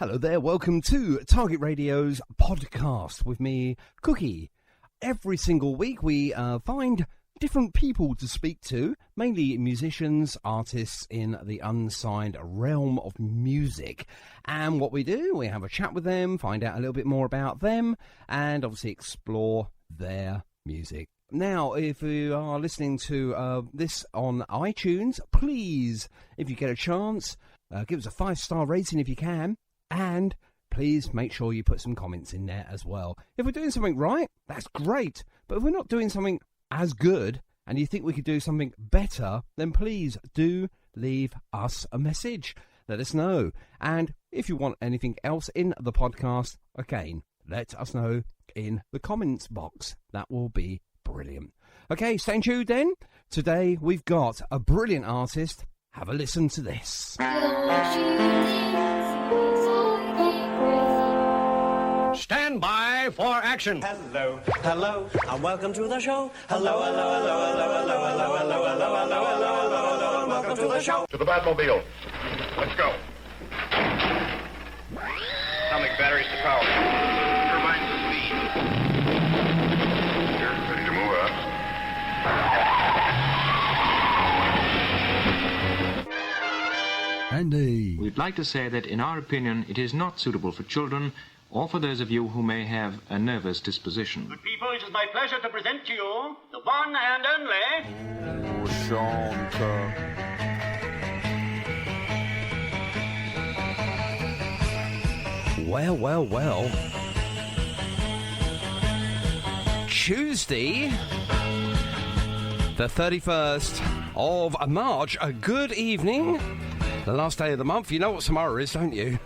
Hello there, welcome to Target Radio's podcast with me, Cookie. Every single week we find different people to speak to, mainly musicians, artists in the unsigned realm of music. And what we do, we have a chat with them, find out a little bit more about them, and obviously explore their music. Now, if you are listening to this on iTunes, please, if you get a chance, give us a 5-star rating if you can. And please make sure you put some comments in there as well. If we're doing something right, that's great. But if we're not doing something as good and you think we could do something better, then please do leave us a message. Let us know. And if you want anything else in the podcast, again, let us know in the comments box. That will be brilliant. Okay, stay tuned then. Today we've got a brilliant artist. Have a listen to this. Stand by for action. Hello, hello, and welcome to the show. Hello, hello, hello, hello, hello, hello, hello, hello, hello, hello, hello, hello, and welcome to the show. To the Batmobile. Let's go. Atomic batteries to power. Turbines to speed. You're ready to move up. Andy. We'd like to say that in our opinion it is not suitable for children or for those of you who may have a nervous disposition. Good people, it is my pleasure to present to you the one and only... Well. Tuesday, the 31st of March. A good evening. The last day of the month. You know what tomorrow is, don't you?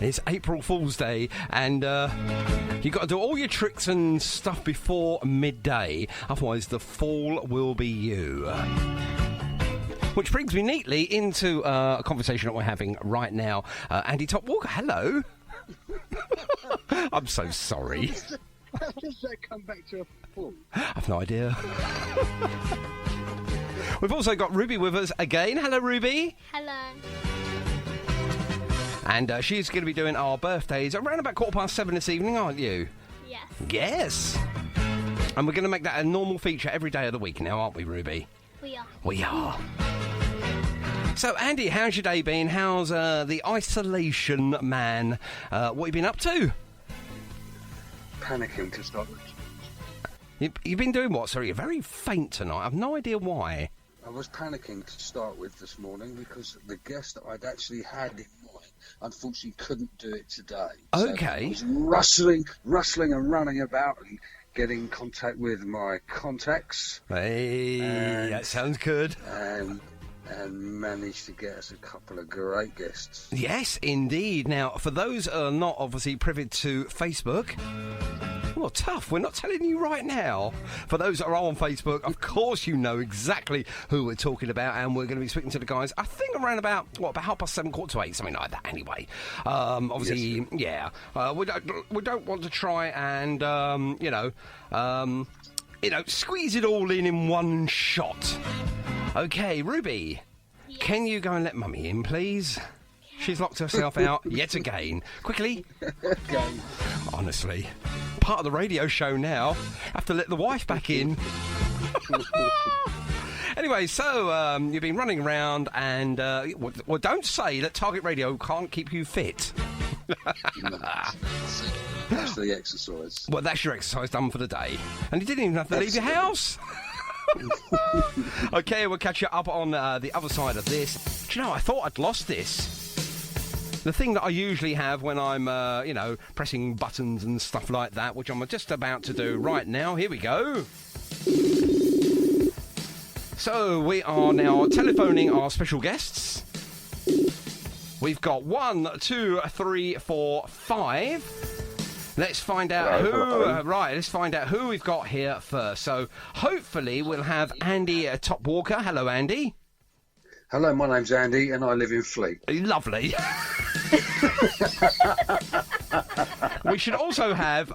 It's April Fool's Day, and you've got to do all your tricks and stuff before midday, otherwise the fool will be you. Which brings me neatly into a conversation that we're having right now. Andy Top Walker, hello. I'm so sorry. How does that come back to a fool? I've no idea. We've also got Ruby with us again. Hello, Ruby. Hello. And she's going to be doing our birthdays around about 7:15 this evening, aren't you? Yes. Yes. And we're going to make that a normal feature every day of the week now, aren't we, Ruby? We are. We are. So, Andy, how's your day been? How's the isolation man? What have you been up to? Panicking to start with. You've been doing what? Sorry, you're very faint tonight. I've no idea why. I was panicking to start with this morning because the guest that I'd actually had in mind unfortunately couldn't do it today. Okay. So I was rustling and running about and getting in contact with my contacts. Hey, that sounds good. And managed to get us a couple of great guests. Yes, indeed. Now, for those who are not obviously privy to Facebook... Well, tough. We're not telling you right now. For those that are on Facebook, of course you know exactly who we're talking about, and we're going to be speaking to the guys, I think around about 7:15, 7:45, something like that anyway. Obviously, yes, yeah. We don't want to try and, squeeze it all in one shot. Okay, Ruby, Yes. Can you go and let Mummy in, please? She's locked herself out yet again. Quickly. Okay. Honestly. Part of the radio show now. Have to let the wife back in. Anyway, so you've been running around and... well, don't say that Target Radio can't keep you fit. That's the exercise. Well, that's your exercise done for the day. And you didn't even have to leave your house. Okay, we'll catch you up on the other side of this. Do you know, I thought I'd lost this. The thing that I usually have when I'm, pressing buttons and stuff like that, which I'm just about to do right now. Here we go. So, we are now telephoning our special guests. We've got 1, 2, 3, 4, 5. Let's find out let's find out who we've got here first. So, hopefully, we'll have Andy Top Walker. Hello, Andy. Hello, my name's Andy, and I live in Fleet. Lovely. We should also have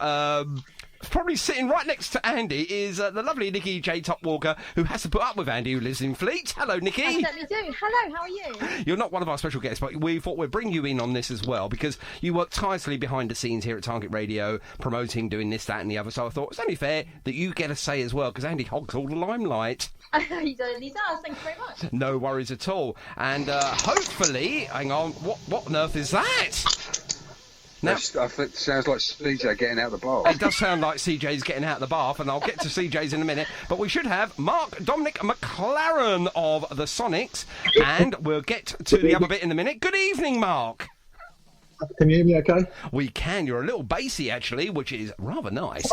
probably sitting right next to Andy is the lovely Nikki J. Topwalker, who has to put up with Andy, who lives in Fleet. Hello, Nikki. I certainly do. Hello, how are you? You're not one of our special guests, but we thought we'd bring you in on this as well, because you work tirelessly behind the scenes here at Target Radio, promoting, doing this, that and the other, so I thought it's only fair that you get a say as well, because Andy hogs all the limelight. He certainly does, thank you very much. No worries at all. And hopefully, hang on, what on earth is that? Now, I think it sounds like CJ getting out of the bath. It does sound like CJ's getting out of the bath, and I'll get to CJ's in a minute. But we should have Dominic McClaren of the Sonics, and we'll get to the other bit in a minute. Good evening, Mark. Can you hear me okay? We can. You're a little bassy, actually, which is rather nice.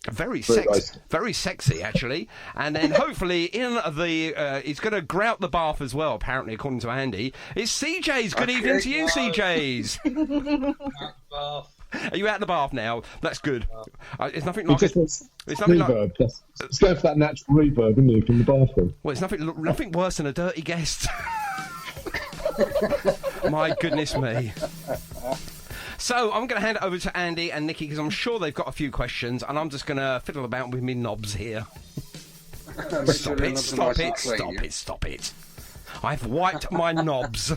Very sexy, actually. And then hopefully in the... he's going to grout the bath as well, apparently, according to Andy. It's CJ's. Good evening to you, CJ's. Are you out of the bath now? That's good. It's nothing like... It's nothing reverb. Like... It's going for that natural reverb, isn't it, from the bathroom? Well, it's nothing worse than a dirty guest. My goodness me. So I'm going to hand it over to Andy and Nikki, because I'm sure they've got a few questions, and I'm just going to fiddle about with me knobs here. Stop it. I've wiped my knobs.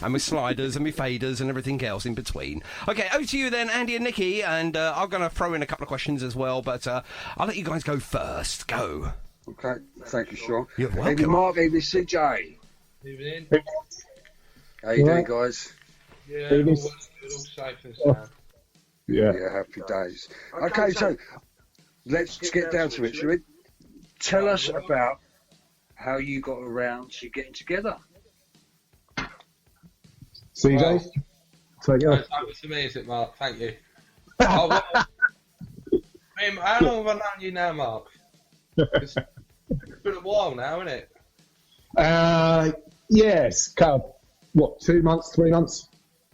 And my sliders and my faders and everything else in between. Okay, over to you then, Andy and Nikki, and I'm going to throw in a couple of questions as well, but I'll let you guys go first. Go. Okay, thank you, Sean. You're welcome. Evening, Mark. Evening, CJ. Evening. How you doing, guys? Yeah, all safe and sound. Yeah, happy days. Okay, so let's get down to it, shall we? Tell us about how you got around to getting together. CJ? Take it off. It's over to me, is it, Mark? Thank you. How long have I known you now, Mark? It's been a while now, isn't it? Yes. What, 2 months, 3 months?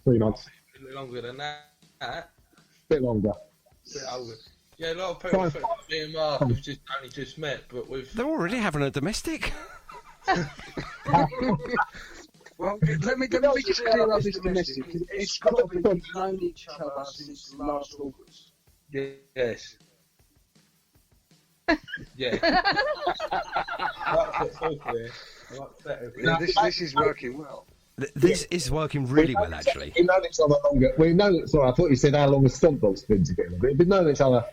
3 months. A bit longer than that. Bit longer. A bit older. Yeah, a lot of people think me and Mark have only just met, but They're already having a domestic. Well, let me just clear up this domestic. It's got to be we've known each other since last August. Yes. Yeah. This is working well. This is working really well, actually. We've known each other longer. Sorry, I thought you said how long has StompBox been together. We've known each other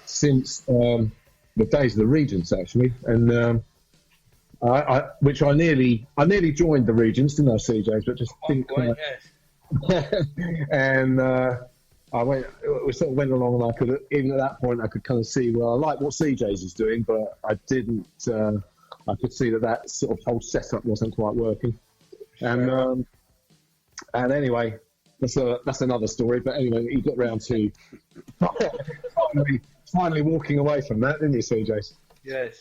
since the days of the Regents, actually, and which I nearly joined the Regents, didn't I, CJ? But just didn't. And I went. We sort of went along, and I could, even at that point, I could kind of see. Well, I like what CJ's is doing, but I didn't. I could see that sort of whole setup wasn't quite working. And anyway, that's another story. But anyway, he got round to finally walking away from that, didn't you, CJ? Yes.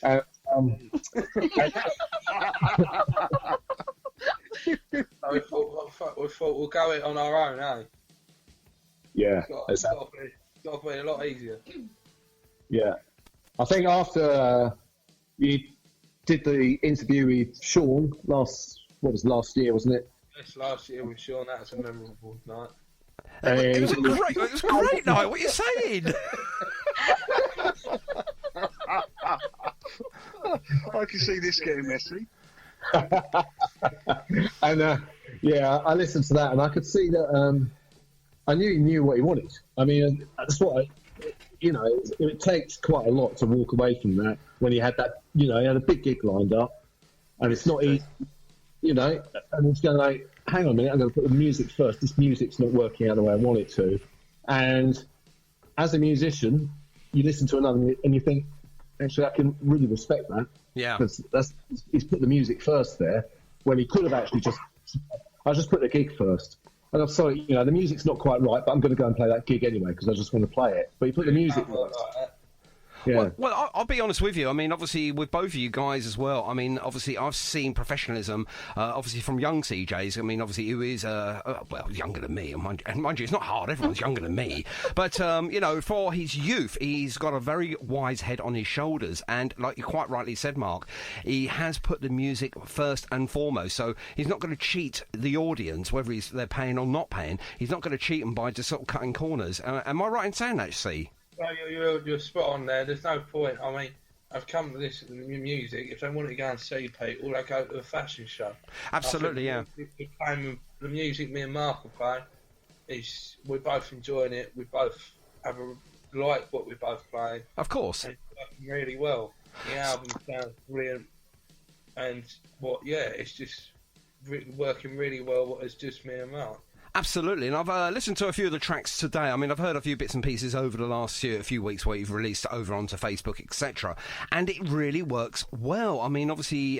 We thought we'll go it on our own, eh? Yeah. It's got to be a lot easier. Yeah. I think after you did the interview with Sean last year, wasn't it? Yes, last year with Sean. That was a memorable night. It was a great night. What are you saying? I can see this getting messy. And I listened to that, and I could see that. I knew he knew what he wanted. I mean, that's what it takes quite a lot to walk away from that when he had that. He had a big gig lined up, and it's not easy. And it's going like, hang on a minute, I'm going to put the music first. This music's not working out the way I want it to. And as a musician, you listen to another and you think, actually, I can really respect that. Yeah. Because he's put the music first there, when he could have actually I just put the gig first. And I'm sorry, the music's not quite right, but I'm going to go and play that gig anyway because I just want to play it. But he put the music first. Yeah. Well, I'll be honest with you. I mean, obviously, with both of you guys as well. I mean, obviously, I've seen professionalism, obviously, from young CJs. I mean, obviously, who is, younger than me. And mind you, it's not hard. Everyone's younger than me. But, for his youth, he's got a very wise head on his shoulders. And, like you quite rightly said, Mark, he has put the music first and foremost. So he's not going to cheat the audience, whether they're paying or not paying. He's not going to cheat them by just sort of cutting corners. Am I right in saying that, see? Well, you're spot on there. There's no point. I mean, I've come to listen to music. If they wanted to go and see people, they go to a fashion show. Absolutely, yeah. The music me and Mark are playing, we're both enjoying it. We both like what we're both playing. Of course. And it's working really well. The album sounds brilliant. And it's just working really well as just me and Mark. Absolutely, and I've listened to a few of the tracks today. I mean, I've heard a few bits and pieces over the last few weeks where you've released it over onto Facebook, etc. And it really works well. I mean, obviously,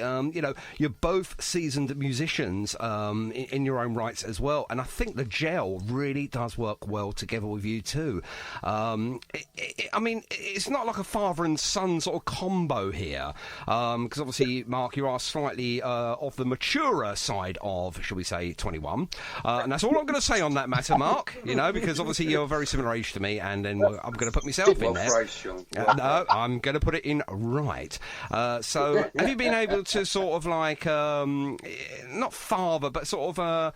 you're both seasoned musicians in your own rights as well. And I think the gel really does work well together with you too. I mean, it's not like a father and son sort of combo here. Because obviously, Mark, you are slightly of the maturer side of, shall we say, 21. And that's all I'm going to say on that matter, Mark, because obviously you're a very similar age to me, and then I'm going to put myself in there. No, I'm going to put it in right. So have you been able to sort of like, not father, but sort of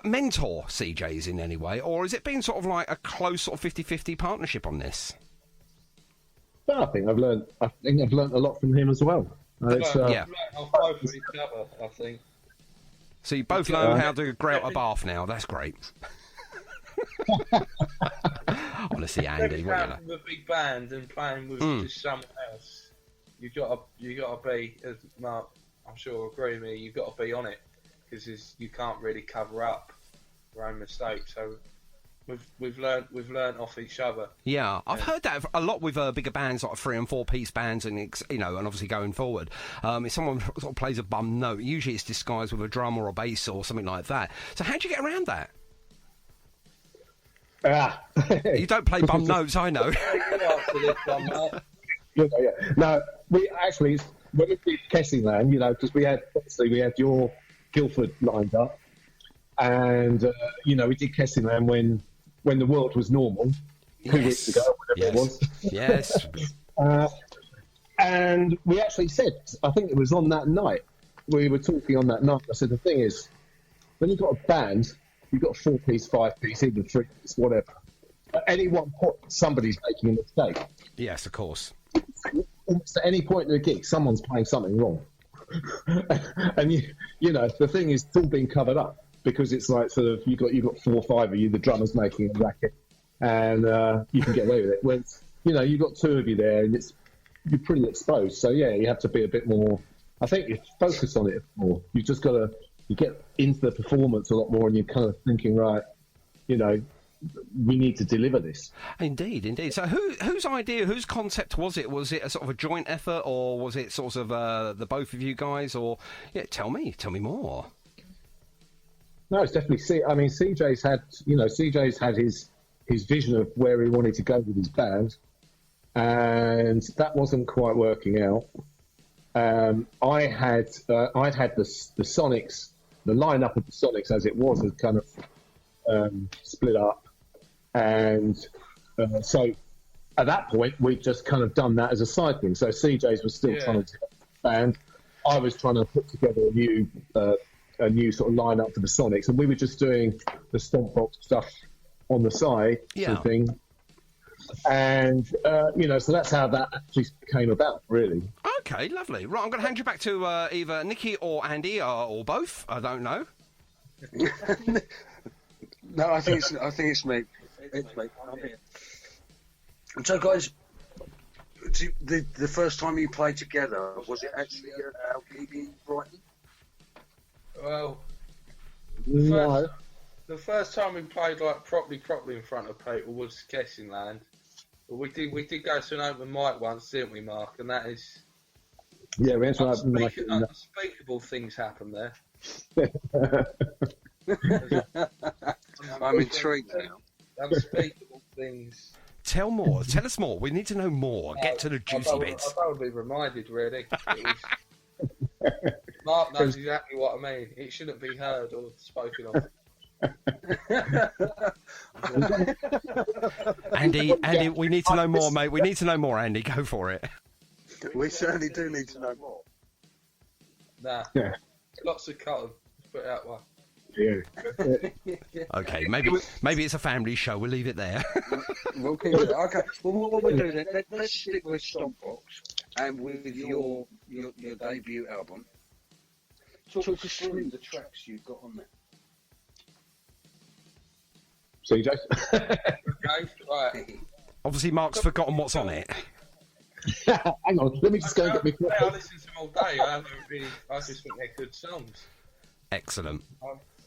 mentor CJs in any way, or has it been sort of like a close sort of 50-50 partnership on this? I think I've learned a lot from him as well. Both of each other, I think. So you both know how to grout a bath now. That's great. Honestly, Andy, what you know? With a big band and playing with just someone else, you got to be, as Mark, I'm sure will agree with me. You've got to be on it because you can't really cover up your own mistakes. So we've learned off each other. Yeah, I've heard that a lot with bigger bands like 3- and 4-piece bands, and and obviously going forward, if someone sort of plays a bum note, usually it's disguised with a drum or a bass or something like that. So how do you get around that? You don't play bum notes, I know. No, we actually, when we did Kessingland, because we had your Guildford lined up, and we did Kessingland when the world was normal, 2 weeks ago, whatever it was. Yes. And we actually said, I think it was on that night, we were talking on that night, I said, the thing is, when you've got a band, you've got a 4-piece, 5-piece, even 3-piece, whatever. At any one point, somebody's making a mistake. Yes, of course. Almost at any point in the gig, someone's playing something wrong. And, the thing is, it's all being covered up. Because it's like sort of you've got 4 or 5 of you, the drummer's making a racket, and you can get away with it. When you've got 2 of you there, and you're pretty exposed. So you have to be a bit more. I think you focus on it more. You just got to get into the performance a lot more, and you're kind of thinking, right, we need to deliver this. Indeed. So whose idea, whose concept was it? Was it a sort of a joint effort, or was it sort of the both of you guys? Or tell me more. No, it's definitely. CJ's had his vision of where he wanted to go with his band, and that wasn't quite working out. I'd had the Sonics, the lineup of the Sonics as it was, had kind of split up, and so at that point we'd just kind of done that as a side thing. So CJ's was still trying to get the band. I was trying to put together a new sort of lineup for the Sonics, and we were just doing the StompBox stuff on the side, sort of thing. And so that's how that actually came about, really. Okay, lovely. Right, I'm going to hand you back to either Nicky or Andy, or both. I don't know. No, I think it's me. It's me. I'm here. So, guys, the first time you played together, was it actually at our gig in Brighton? Well, no. The first time we played like properly in front of people was Kessingland. But we did go to an open mic once, didn't we, Mark? And that is we went to an open mic. Unspeakable things happen there. I'm intrigued now. Unspeakable things. Tell us more. We need to know more. Get to the juicy bits. I would be reminded, really. Mark knows exactly what I mean. It shouldn't be heard or spoken of. Andy, we need to know more, mate. We need to know more, Andy. Go for it. We certainly do need to know more. Nah. Lots of cotton. Let's put it that way. Yeah. Okay, maybe it's a family show. We'll leave it there. We'll keep it. Okay. Well, what we'll do then? Let's stick with StompBox and with your debut album. Talk us through the tracks you've got on there. CJ? Okay, right. Obviously, Mark's forgotten what's on it. Hang on, let me just go and get me. I listen to them all day. I just think they're good songs. Excellent.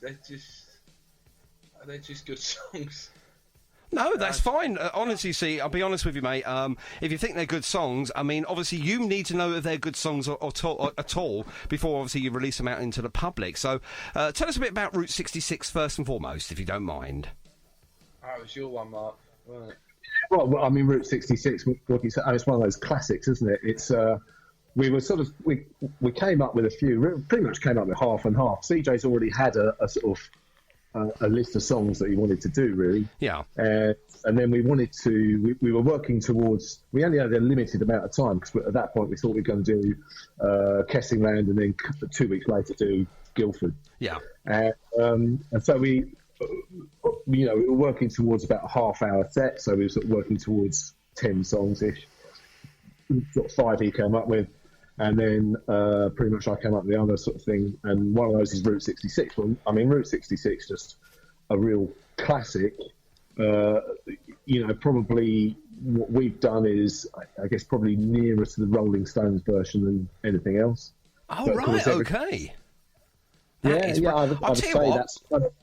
They're just good songs. No, that's fine. Honestly, see, I'll be honest with you, mate. If you think they're good songs, I mean, obviously you need to know if they're good songs at all before, obviously, you release them out into the public. So tell us a bit about Route 66 first and foremost, if you don't mind. That was your one, Mark. Right. Well, I mean, Route 66. It's one of those classics, isn't it? It's we were sort of we came up with a few. We pretty much came up with half and half. CJ's already had a sort of a list of songs that he wanted to do, really. Yeah. And then we wanted to. We were working towards. We only had a limited amount of time because at that point we thought we were going to do Kessingland and then 2 weeks later do Guildford. Yeah. And so we were working towards about a half-hour set, so we were sort of working towards 10 songs-ish. Sort of 5 he came up with, and then pretty much I came up with the other sort of thing, and one of those is Route 66. Well, I mean, Route 66 just a real classic. Probably what we've done is, I guess, probably nearer to the Rolling Stones version than anything else. Oh, but right, okay. I would say that's kind of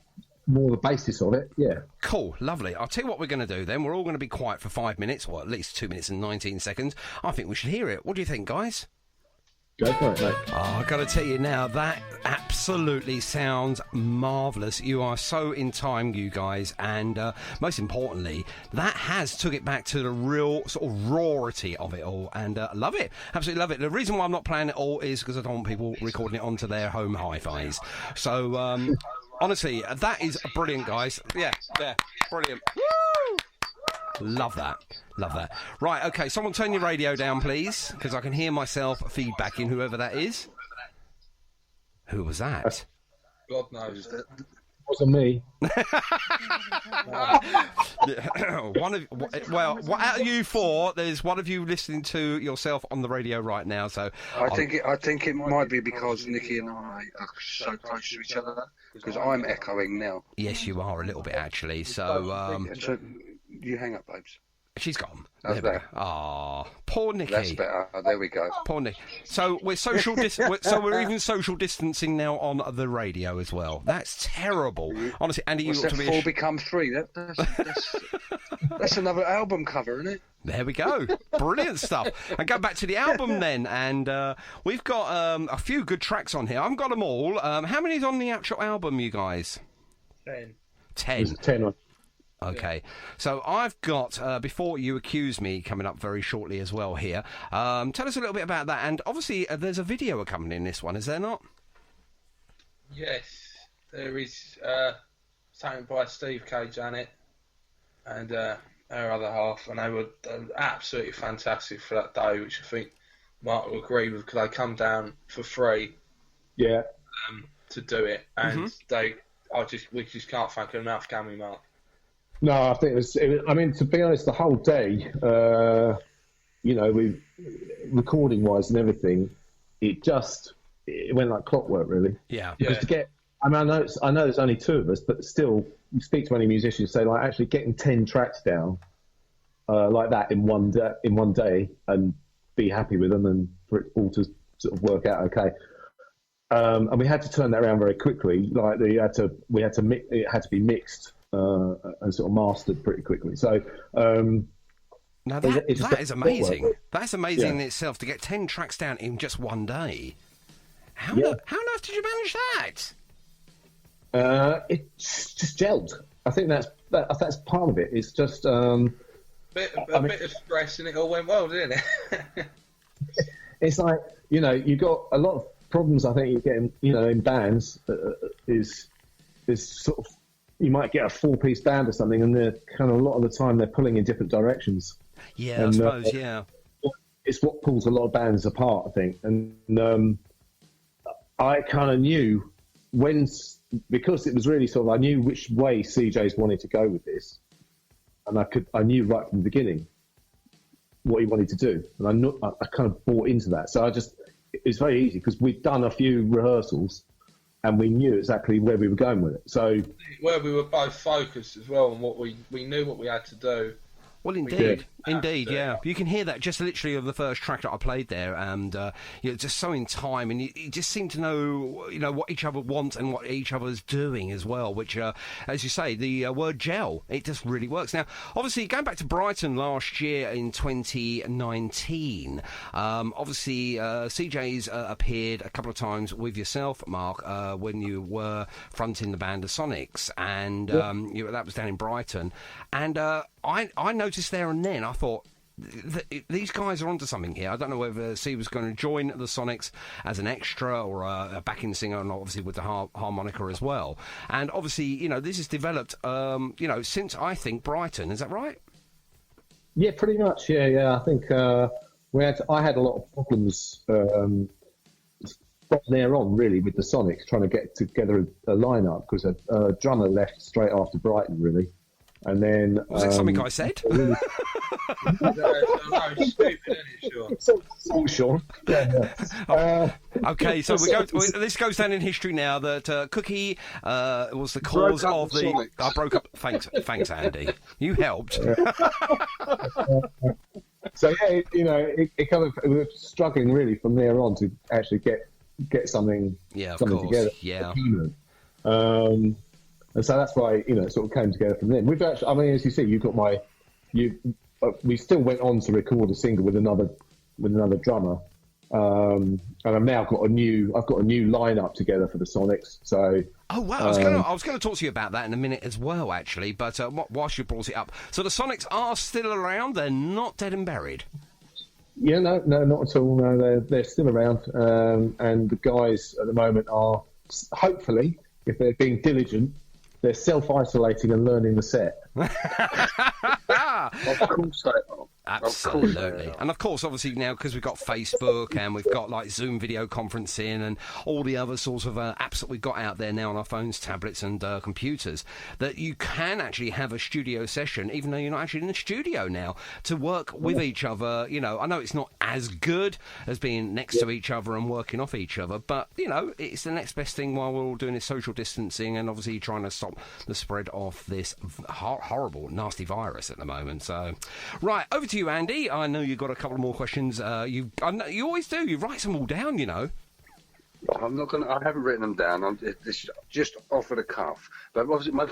more the basis of it, yeah. Cool, lovely. I'll tell you what we're going to do then. We're all going to be quiet for 5 minutes, or at least 2 minutes and 19 seconds. I think we should hear it. What do you think, guys? Go for it, mate. Oh, I've got to tell you now, that absolutely sounds marvellous. You are so in time, you guys, and most importantly, that has took it back to the real sort of rawity of it all, and love it. Absolutely love it. The reason why I'm not playing it all is because I don't want people recording it onto their home hi-fis. So, honestly, that is brilliant, guys. Yeah, brilliant. Woo! Love that. Right, okay, someone turn your radio down, please, because I can hear myself feedbacking, whoever that is. Who was that? God knows. It wasn't me. Out of you four, there's one of you listening to yourself on the radio right now, so... I think it might be because Nikki and I are so close to each other, because I'm echoing now. Yes, you are a little bit, actually, so... You hang up, babes. She's gone. That's better. Ah, poor Nikki. That's better. There we go. Poor Nick. So we're we're even social distancing now on the radio as well. That's terrible. Honestly, Andy, you ought to be. 4 become 3. That's another album cover, isn't it? There we go. Brilliant stuff. And go back to the album then, and we've got a few good tracks on here. I've got them all. How many's on the actual album, you guys? 10. 10. 10 on. Okay, so I've got Before You Accuse Me coming up very shortly as well here. Tell us a little bit about that, and obviously there's a video accompanying this one, is there not? Yes, there is something by Steve K. Janet and her other half, and they were absolutely fantastic for that day, which I think Mark will agree with, because they come down for free. Yeah. To do it, and we just can't thank them enough, can we, Mark? No, I think I mean, to be honest, the whole day, we recording-wise and everything, it went like clockwork, really. Yeah. Because to get, I know there's only 2 of us, but still, you speak to any musicians, say like actually getting 10 tracks down like that in one day, and be happy with them, and for it all to sort of work out okay. And we had to turn that around very quickly. Like it had to be mixed. And sort of mastered pretty quickly. So now that is amazing. That's amazing in itself, to get 10 tracks down in just one day. How on earth did you manage that? It's just gelled. I think that's part of it. It's just a bit of stress, and it all went well, didn't it? It's like, you got a lot of problems. I think you're getting, in bands is sort of. You might get a 4-piece band or something, and they're kind of a lot of the time they're pulling in different directions. Yeah, I suppose. Yeah, it's what pulls a lot of bands apart, I think. And I kind of knew when because it was really sort of, I knew which way CJ's wanted to go with this, and I knew right from the beginning what he wanted to do, and I kind of bought into that. So it's very easy because we'd done a few rehearsals, and we knew exactly where we were going with it. So where we were both focused as well, and what we knew what we had to do. Well, indeed, yeah. You can hear that just literally of the first track that I played there, and just so in time, and you just seem to know, what each other wants and what each other's doing as well. Which, as you say, the word gel, it just really works. Now, obviously, going back to Brighton last year in 2019, obviously CJ's appeared a couple of times with yourself, Mark, when you were fronting the band The Sonics, and that was down in Brighton, and I noticed there and then, I thought, these guys are onto something here. I don't know whether C was going to join the Sonics as an extra or a backing singer, and obviously with the harmonica as well. And obviously, this has developed, since, I think, Brighton. Is that right? Yeah, pretty much. Yeah. I think I had a lot of problems from there on, really, with the Sonics, trying to get together a lineup, because a drummer left straight after Brighton, really. And then was it something I said? No, stupid, isn't it, Sean? Sean. Yeah. Okay, so this goes down in history now that Cookie was the cause of the. I broke up. Thanks, Andy. You helped. So it kind of, we were struggling really from there on to actually get something together. Yeah. And so that's why, it sort of came together from then. We've actually, as you see, we still went on to record a single with another drummer. And I've now got a new lineup together for the Sonics. So. Oh wow! I was going to talk to you about that in a minute as well, actually. But whilst you brought it up, so the Sonics are still around. They're not dead and buried. Yeah, no, not at all. No, they're still around. And the guys at the moment are, hopefully, if they're being diligent, they're self-isolating and learning the set. Of course they are. Absolutely. And of course, obviously now, because we've got Facebook and we've got like Zoom video conferencing and all the other sorts of apps that we've got out there now on our phones, tablets and computers, that you can actually have a studio session, even though you're not actually in the studio now, to work with each other. I know it's not as good as being next to each other and working off each other, but, it's the next best thing while we're all doing this social distancing and obviously trying to stop the spread of this horrible, nasty virus at the moment. So, right, over to you, Andy. I know you've got a couple more questions. You always do. You write them all down, I'm not going to. I haven't written them down. It's just off of the cuff. But obviously, my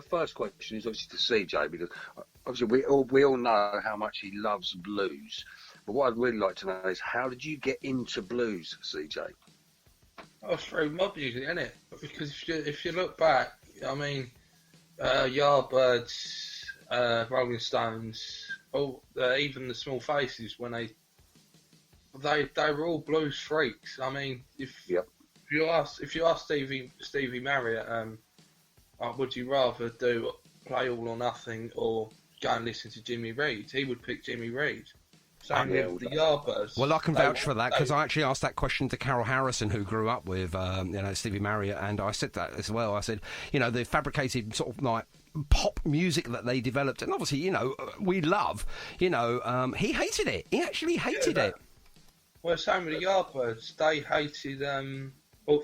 first question is obviously to CJ, because obviously we all know how much he loves blues. But what I'd really like to know is, how did you get into blues, CJ? Oh, it's through mob music, isn't it? Because if you look back, I mean, Yardbirds, Rolling Stones, even the Small Faces, when they were all blues freaks. I mean, if you ask Stevie Marriott, would you rather play All or Nothing or go and listen to Jimmy Reed? He would pick Jimmy Reed. Same with the Yardbirds. Well, I can vouch for that, because I actually asked that question to Carol Harrison, who grew up with Stevie Marriott, and I said that as well. I said, the fabricated sort of like pop music that they developed, and obviously, we love, he hated it. He actually hated it. Well, same with the Yardbirds. They hated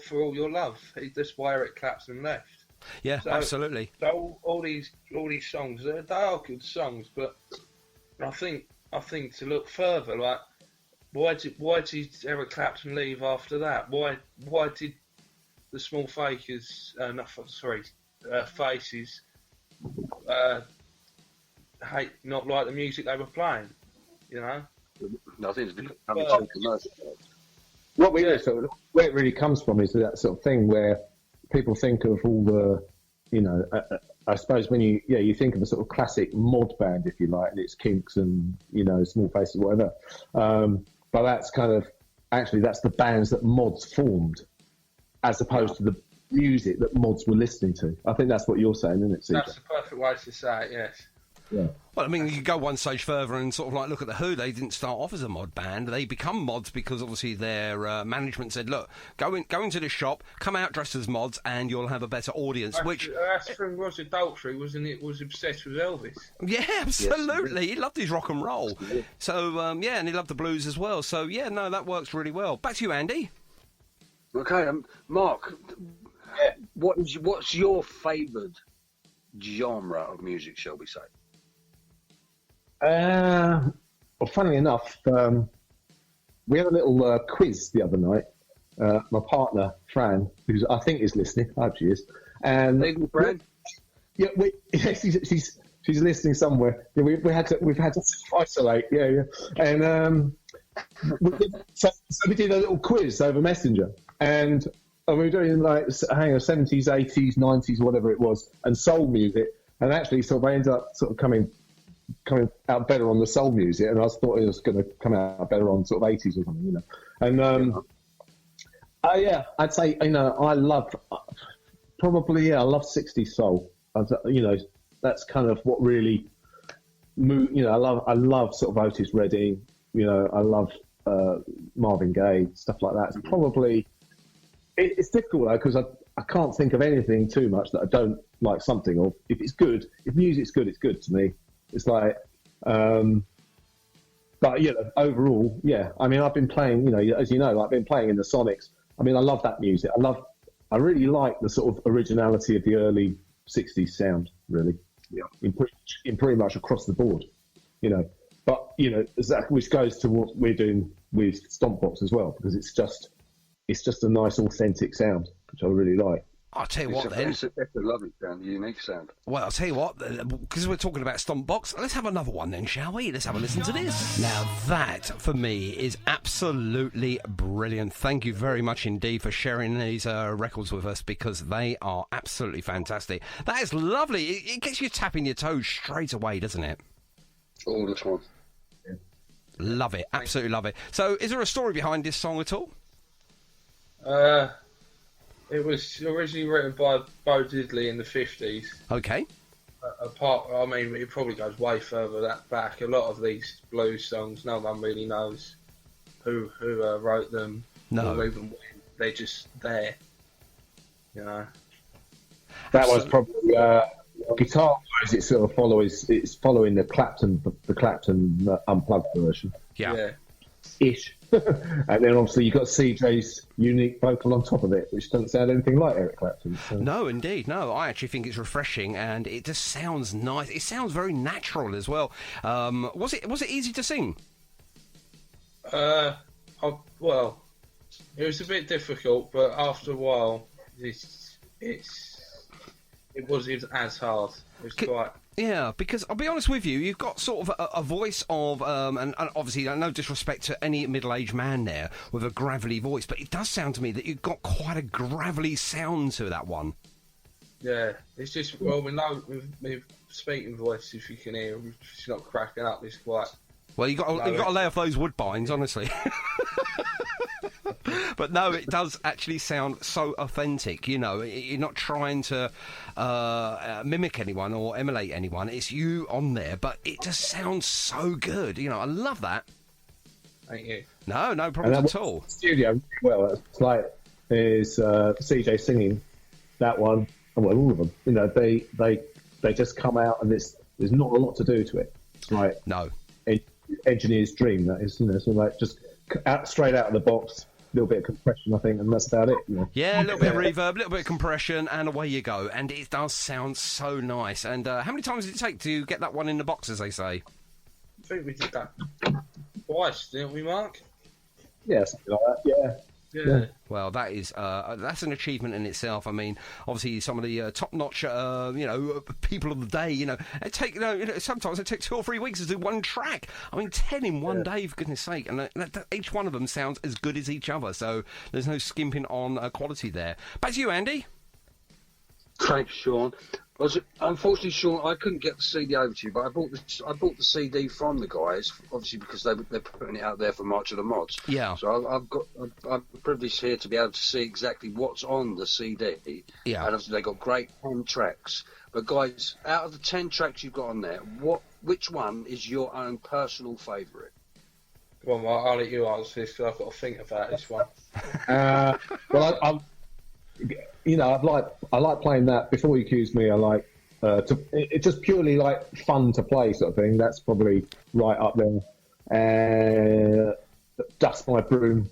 For All Your Love. That's why Eric Clapton left. Yeah, absolutely. So all these songs, they are good songs, but I think to look further, like why did Eric Clapton leave after that? Why did the Small Faces, Faces, not like the music they were playing? Nothing's becoming too commercial. What where it really comes from is that sort of thing where people think of all the, I suppose when you think of a sort of classic mod band, if you like, and it's Kinks and, Small Faces, whatever. But that's that's the bands that mods formed, as opposed to the music that mods were listening to. I think that's what you're saying, isn't it, CJ? That's the perfect way to say it, yes. Yeah. Well, I mean, you go one stage further and sort of like look at the Who. They didn't start off as a mod band. They become mods because obviously their management said, "Look, go into the shop, come out dressed as mods, and you'll have a better audience." That's the thing was adultery, wasn't it? Was obsessed with Elvis. Yeah, absolutely. He loved his rock and roll. So and he loved the blues as well. So yeah, no, that works really well. Back to you, Andy. Okay, Mark. What's your favoured genre of music, shall we say? Well, funnily enough, we had a little quiz the other night. My partner, Fran, who I think is listening, I hope she is. And Fran? Yeah, she's listening somewhere. Yeah, we've had to isolate. Yeah. And so we did a little quiz over Messenger, and we were doing like 70s, 80s, 90s, whatever it was, and soul music. And actually, sort of, I ended up sort of coming out better on the soul music, and I thought it was going to come out better on sort of 80s or something, And I'd say I love 60s soul. That's kind of what really moved. I love sort of Otis Redding. I love Marvin Gaye, stuff like that. It's probably it's difficult though, because I can't think of anything too much that I don't like something of. If it's good, if music's good, it's good to me. It's like, but overall, yeah. I mean, I've been playing, as you know, I've been playing in the Sonics. I mean, I love that music. I really like the sort of originality of the early 60s sound, really. Yeah. In pretty much across the board, But, which goes to what we're doing with StompBox as well, because it's just a nice, authentic sound, which I really like. I'll tell you what, then. It's a lovely sound, a unique sound. Well, I'll tell you what, because we're talking about StompBox, let's have another one then, shall we? Let's have a listen to this. Now, that, for me, is absolutely brilliant. Thank you very much indeed for sharing these records with us, because they are absolutely fantastic. That is lovely. It gets you tapping your toes straight away, doesn't it? All the time. Yeah. Love it. Absolutely love it. So, is there a story behind this song at all? It was originally written by Bo Diddley in the 50s. Okay. It probably goes way further back. A lot of these blues songs, no one really knows who wrote them. No. Or even when. They're just there. That was probably guitar-wise. It's sort of following the Clapton unplugged version. Yeah. Ish. And then obviously you've got CJ's unique vocal on top of it, which doesn't sound anything like Eric Clapton. So. No, indeed. No, I actually think it's refreshing, and it just sounds nice. It sounds very natural as well. Was it easy to sing? Well, it was a bit difficult, but after a while, it wasn't as hard. It was quite... Yeah, because I'll be honest with you, you've got sort of a voice of, and obviously no disrespect to any middle-aged man there with a gravelly voice, but it does sound to me that you've got quite a gravelly sound to that one. Yeah, it's just, we know with speaking voice, if you can hear, she's not cracking up, it's quite... Well, you've got to lay off those woodbines, honestly. But no, it does actually sound so authentic, You're not trying to mimic anyone or emulate anyone. It's you on there, but it just sounds so good. I love that. Thank you. No problem at all. Studio, well, it's like there's CJ singing that one, well, all of them. They just come out, and there's not a lot to do to it. It's like engineer's dream. That is, so like just straight out of the box. A little bit of compression, I think, and that's about it. Yeah, a little bit of reverb, a little bit of compression, and away you go. And it does sound so nice. And how many times did it take to get that one in the box, as they say? I think we did that twice, didn't we, Mark? Yeah, something like that, yeah. Well, that is that's an achievement in itself. I mean, obviously, some of the top-notch, people of the day, it take, sometimes it takes 2 or 3 weeks to do one track. I mean, 10 in one day, for goodness sake, and each one of them sounds as good as each other. So there's no skimping on quality there. Back to you, Andy. Thanks, Sean. Unfortunately, Sean, I couldn't get the CD over to you, but I bought the CD from the guys, obviously because they're putting it out there for March of the Mods. Yeah. So I'm privileged here to be able to see exactly what's on the CD. Yeah. And obviously they got great 10 tracks. But guys, out of the 10 tracks you've got on there, which one is your own personal favourite? Well, I'll let you answer this because I've got to think about this one. Well, I like playing that. Before You Accuse Me, I like it's just purely like fun to play sort of thing. That's probably right up there. Dust My Broom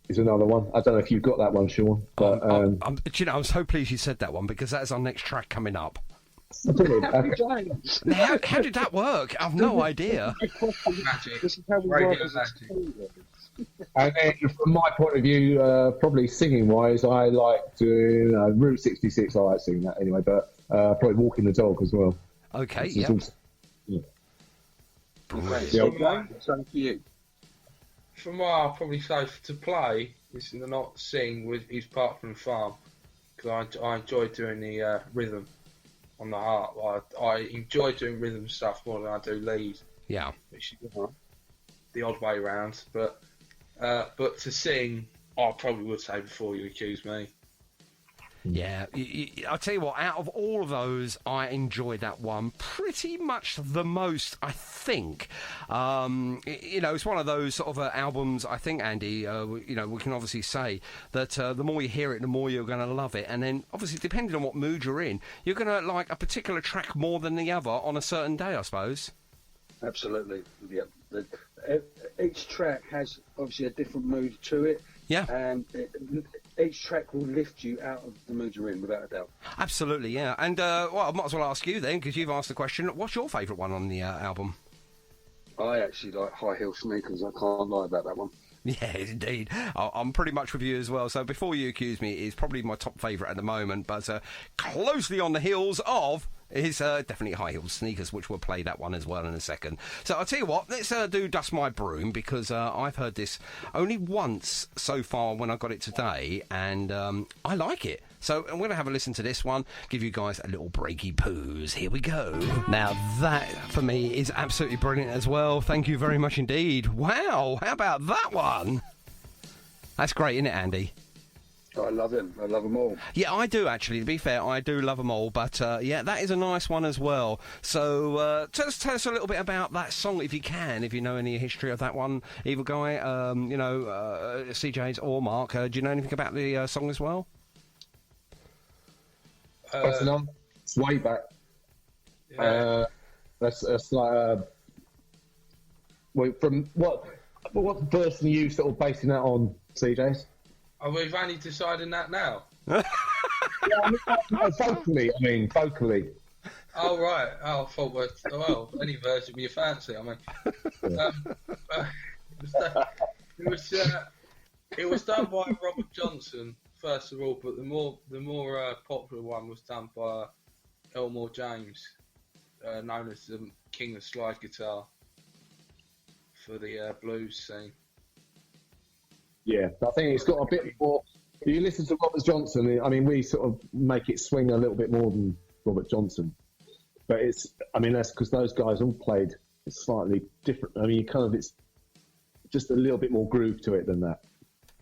is another one. I don't know if you've got that one, Sean. But I'm so pleased you said that one because that is our next track coming up. How did that work? I've no idea. Magic. Radio magic. And then from my point of view, probably singing wise, I like doing Route 66. I like singing that anyway, but probably Walking the Dog as well. Okay, yeah. Something for you. From what I'll probably say to play is not sing is Parkland Farm because I enjoy doing the rhythm on the harp. I enjoy doing rhythm stuff more than I do lead. Yeah, which is the odd way round. But to sing, I probably would say Before You Accuse Me. Yeah, I'll tell you what, out of all of those, I enjoyed that one pretty much the most, I think. It's one of those sort of albums, I think, Andy, we can obviously say that the more you hear it, the more you're going to love it. And then, obviously, depending on what mood you're in, you're going to like a particular track more than the other on a certain day, I suppose. Absolutely, yeah. Each track has, obviously, a different mood to it. Yeah. And each track will lift you out of the mood you're in, without a doubt. Absolutely, yeah. And, I might as well ask you then, because you've asked the question, what's your favourite one on the album? I actually like High Heel Sneakers. I can't lie about that one. Yeah, indeed. I'm pretty much with you as well. So Before You Accuse Me is probably my top favourite at the moment, but closely on the heels of is definitely High Heel Sneakers, which we'll play that one as well in a second. So I'll tell you what, let's do Dust My Broom, because I've heard this only once so far when I got it today, and I like it. So I'm going to have a listen to this one, give you guys a little breaky poos. Here we go. Now that, for me, is absolutely brilliant as well. Thank you very much indeed. Wow, how about that one? That's great, isn't it, Andy? I love him. I love them all. Yeah, I do, actually. To be fair, I do love them all. But, yeah, that is a nice one as well. So tell us a little bit about that song, if you can, if you know any history of that one. Either Guy, CJ's or Mark. Do you know anything about the song as well? It's way back. Yeah. That's like... from what version are you sort of basing that on, CJ's? Oh, we've only decided that now. Vocally. Oh, right. Oh, I thought, well, any version of your fancy. I mean, it was done by Robert Johnson, first of all, but the more popular one was done by Elmore James, known as the King of Slide Guitar for the blues scene. Yeah, I think it's got a bit more. If you listen to Robert Johnson, I mean, we sort of make it swing a little bit more than Robert Johnson. But that's because those guys all played slightly different. I mean, it's just a little bit more groove to it than that.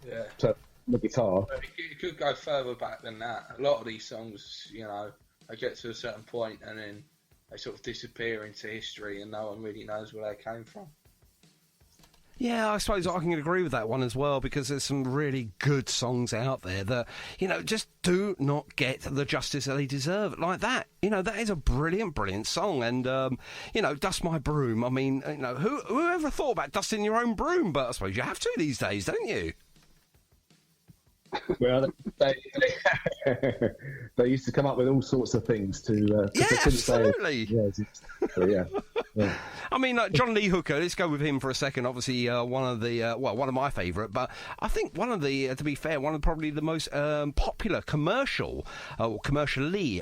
Yeah. So the guitar. It could go further back than that. A lot of these songs, they get to a certain point and then they sort of disappear into history and no one really knows where they came from. Yeah, I suppose I can agree with that one as well, because there's some really good songs out there that, just do not get the justice that they deserve like that. That is a brilliant, brilliant song. And, Dust My Broom, I mean, who ever thought about dusting your own broom? But I suppose you have to these days, don't you? Well, they used to come up with all sorts of things to. Yeah, absolutely. Yeah. I mean, like John Lee Hooker. Let's go with him for a second. Obviously, one of my favourite, but I think one of the, to be fair, one of probably the most popular commercially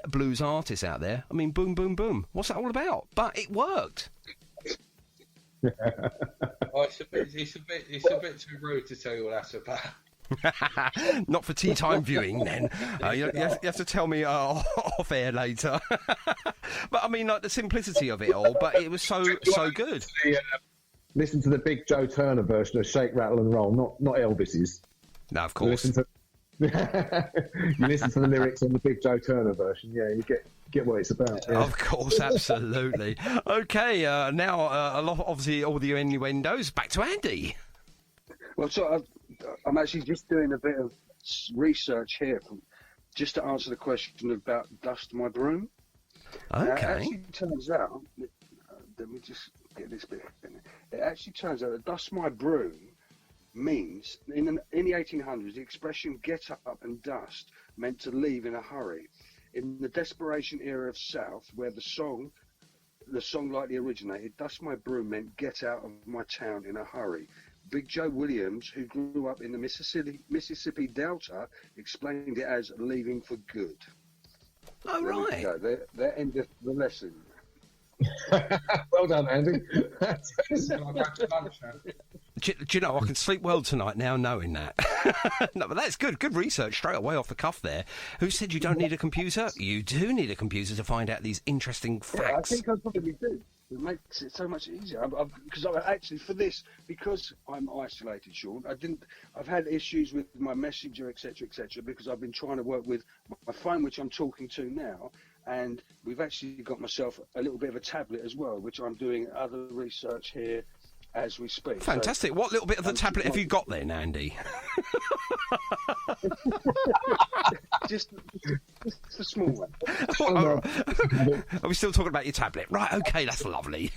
blues artists out there. I mean, Boom Boom Boom. What's that all about? But it worked. It's a bit too rude to tell you what that's about. Not for tea time viewing, then. You have to tell me off air later. But I mean, like the simplicity of it all. But it was so good. Listen to the big Joe Turner version of Shake, Rattle and Roll, not Elvis's. No, of course. You listen to the lyrics on the big Joe Turner version. Yeah, you get what it's about. Yeah. Of course, absolutely. Okay, now a lot, obviously, all the innuendos. Back to Andy. Well, so I'm actually just doing a bit of research here, just to answer the question about Dust My Broom. Okay. It actually turns out, let me just get this bit in. It actually turns out that Dust My Broom means, in the 1800s, the expression get up and dust meant to leave in a hurry. In the Desperation era of South, where the song likely originated, Dust My Broom meant get out of my town in a hurry. Big Joe Williams, who grew up in the Mississippi Delta, explained it as leaving for good. Oh, right. That ended the lesson. Well done, Andy. Do you know, I can sleep well tonight now knowing that. No, but that's good. Good research straight away off the cuff there. Who said you don't need a computer? You do need a computer to find out these interesting facts. Yeah, I think I probably do. It makes it so much easier. Because actually, for this, because I'm isolated, Sean, I've had issues with my messenger, etc., because I've been trying to work with my phone, which I'm talking to now, and we've actually got myself a little bit of a tablet as well, which I'm doing other research here as we speak. Fantastic. So, what little bit of the tablet have you got then, Andy? just a small one. Are we still talking about your tablet? Right, okay, that's lovely.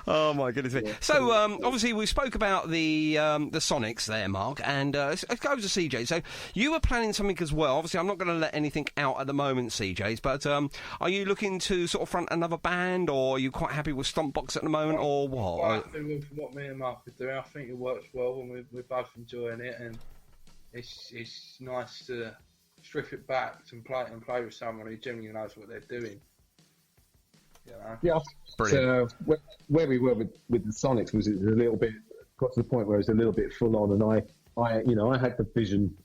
Oh my goodness me. So obviously we spoke about the Sonics there, Mark, and let's go to CJ. So you were planning something as well. Obviously I'm not going to let anything out at the moment, CJ's, but are you looking to sort of front another band, or are you quite happy with StompBox at the moment, or what? Quite happy with what me and Mark are doing. I think it works well and we're both enjoying it, and it's nice to strip it back and play with someone who genuinely knows what they're doing. You know? Yeah. So where we were with the Sonics was it was a little bit got to the point where it was a little bit full on, and I had the vision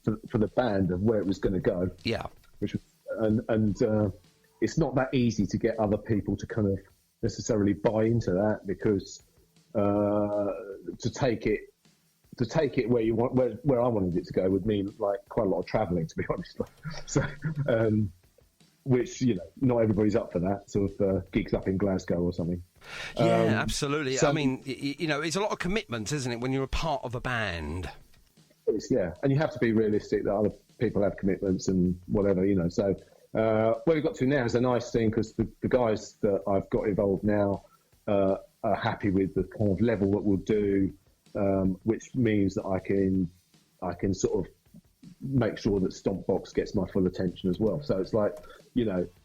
for the band of where it was going to go. Yeah. Which was, and it's not that easy to get other people to kind of necessarily buy into that, because to take it where you want where I wanted it to go would mean like quite a lot of travelling, to be honest. So. Which, not everybody's up for that, sort of gigs up in Glasgow or something. Yeah, absolutely. So, I mean, it's a lot of commitment, isn't it, when you're a part of a band? Yeah, and you have to be realistic that other people have commitments and whatever, So where we've got to now is a nice thing, because the guys that I've got involved now are happy with the kind of level that we'll do, which means that I can sort of make sure that StompBox gets my full attention as well. So it's like,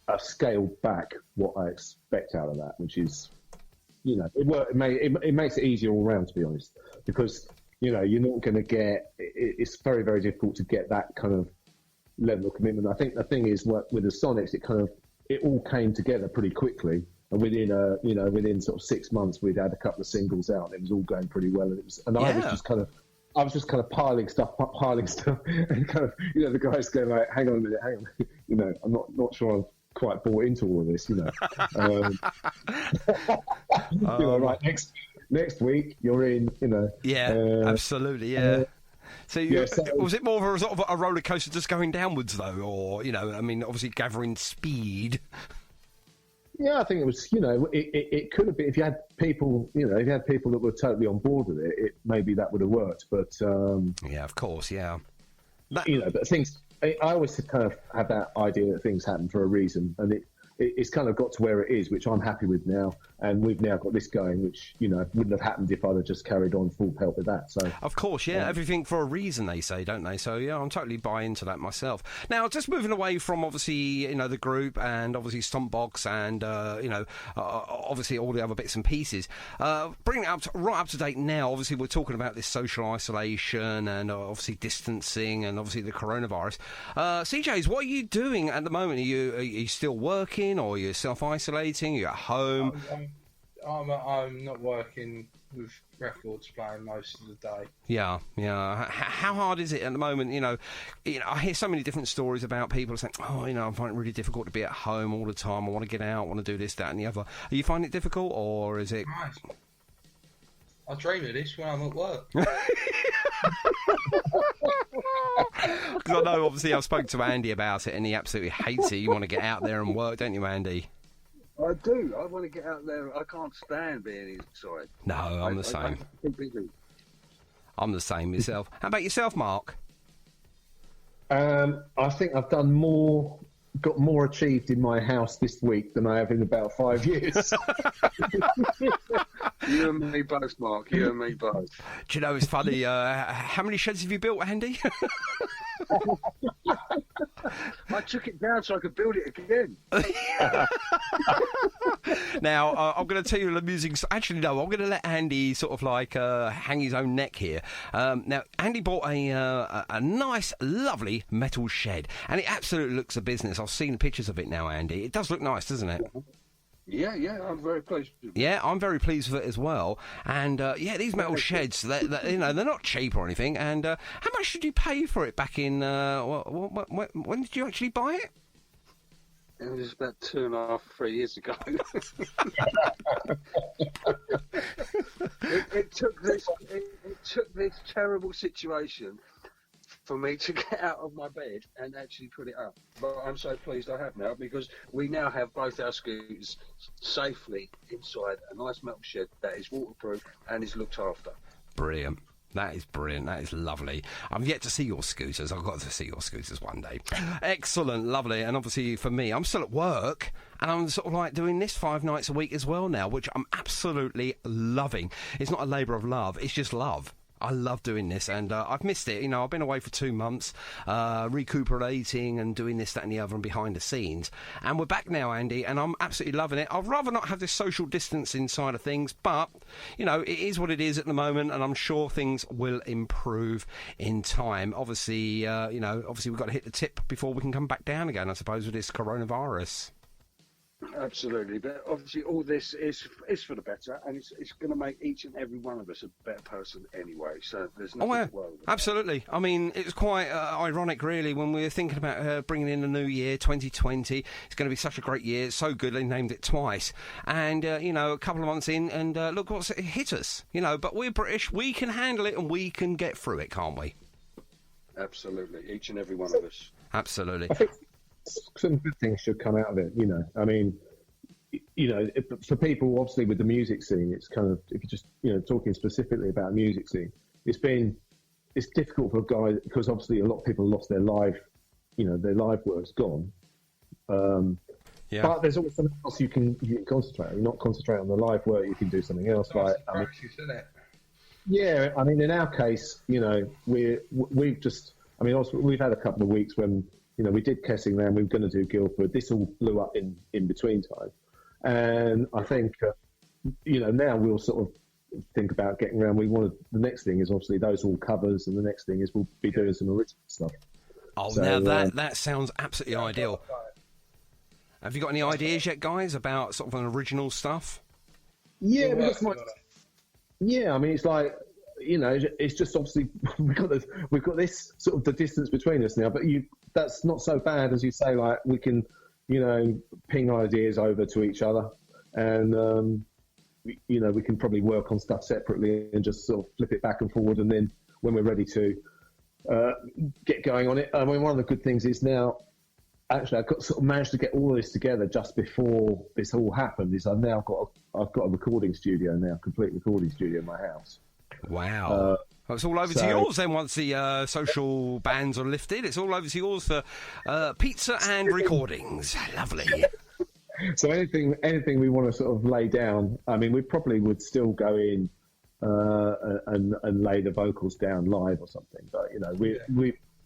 I've scaled back what I expect out of that, which is, it makes it easier all around, to be honest, because, you're not going to get, it's very, very difficult to get that kind of level of commitment. I think the thing is, with the Sonics, it all came together pretty quickly. And within sort of 6 months, we'd had a couple of singles out, and it was all going pretty well. And I was just kind of piling stuff, and kind of, the guys going like, hang on a minute, I'm not sure I've quite bought into all of this, right, next week you're in, Yeah, absolutely, yeah. So, was it more of a sort of a roller coaster just going downwards though, or obviously gathering speed? Yeah, I think it was. It could have been if you had people. If you had people that were totally on board with it, maybe that would have worked. But yeah, of course, yeah. But things. I always kind of have that idea that things happen for a reason, and it's kind of got to where it is, which I'm happy with now. And we've now got this going, which, wouldn't have happened if I'd have just carried on full pelt with that. So, of course, yeah, everything for a reason, they say, don't they? So, yeah, I'm totally buying into that myself. Now, just moving away from, obviously, the group and, obviously, StompBox and, obviously all the other bits and pieces. Bringing it right up to date now, obviously, we're talking about this social isolation and, obviously, distancing and, obviously, the coronavirus. CJs, what are you doing at the moment? Are you still working, or are you self-isolating? Are you at home? I'm not working with records playing most of the day. Yeah. How hard is it at the moment? You know, I hear so many different stories about people saying, "Oh, I'm finding it really difficult to be at home all the time. I want to get out, I want to do this, that, and the other." Are you finding it difficult, or is it? Nice. I dream of this when I'm at work. Because I know, obviously, I've spoken to Andy about it, and he absolutely hates it. You want to get out there and work, don't you, Andy? I do. I want to get out there. I can't stand being inside. No, I'm the same. I'm the same myself. How about yourself, Mark? I think I've got more achieved in my house this week than I have in about 5 years. You and me both, Mark. You and me both. Do you know, it's funny, how many sheds have you built, Andy? I took it down so I could build it again. Now, I'm going to tell you an amusing... Actually, no, I'm going to let Andy sort of like hang his own neck here. Now, Andy bought a nice, lovely metal shed, and it absolutely looks a business. I've seen pictures of it now, Andy. It does look nice, doesn't it? Yeah, I'm very pleased with it. Yeah, I'm very pleased with it as well. And, these metal sheds, they're not cheap or anything. And how much did you pay for it back in... when did you actually buy it? It was about 2.5, 3 years ago. it took this terrible situation for me to get out of my bed and actually put it up. But I'm so pleased I have now, because we now have both our scooters safely inside a nice metal shed that is waterproof and is looked after. Brilliant. That is brilliant. That is lovely. I've yet to see your scooters. I've got to see your scooters one day. Excellent, lovely. And obviously for me, I'm still at work, and I'm sort of like doing this 5 nights a week as well now, which I'm absolutely loving. It's not a labour of love. It's just love. I love doing this, and I've missed it. I've been away for 2 months, recuperating and doing this, that and the other, and behind the scenes. And we're back now, Andy, and I'm absolutely loving it. I'd rather not have this social distancing side of things, but, it is what it is at the moment, and I'm sure things will improve in time. Obviously, we've got to hit the tip before we can come back down again, I suppose, with this coronavirus. Absolutely, but obviously all this is for the better, and it's going to make each and every one of us a better person anyway, so there's nothing to worry about. Absolutely. I mean, it was quite ironic, really, when we were thinking about bringing in the new year, 2020. It's going to be such a great year. It's so good, they named it twice. And, a couple of months in, and look what's hit us. But we're British, we can handle it, and we can get through it, can't we? Absolutely, each and every one of us. Absolutely. I think some good things should come out of it, I mean, for people, obviously, with the music scene, it's kind of, if you're just, talking specifically about music scene, it's difficult for guys, because obviously a lot of people lost their live, their live work's gone. But there's always something else you can concentrate on. You're not concentrate on the live work, you can do something else. Yeah, I mean, in our case, we've just, also, we've had a couple of weeks when, we did Kessingland, we were going to do Guildford. This all blew up in between time. And I think, now we'll sort of think about getting around. The next thing is obviously those all covers, and the next thing is we'll be doing some original stuff. Oh, so, now that sounds absolutely ideal. Have you got any ideas yet, guys, about sort of an original stuff? Yeah, I mean, it's like, it's just obviously we've got this sort of the distance between us now, but that's not so bad, as you say. Like, we can, ping ideas over to each other, and we can probably work on stuff separately and just sort of flip it back and forward, and then when we're ready to get going on it. I mean, one of the good things is now, actually, I've sort of managed to get all of this together just before this all happened. I've got a recording studio now, complete recording studio in my house. Wow. It's all over to yours then once the social bans are lifted. It's all over to yours for pizza and recordings. Lovely. So anything we want to sort of lay down, I mean, we probably would still go in and lay the vocals down live or something. But,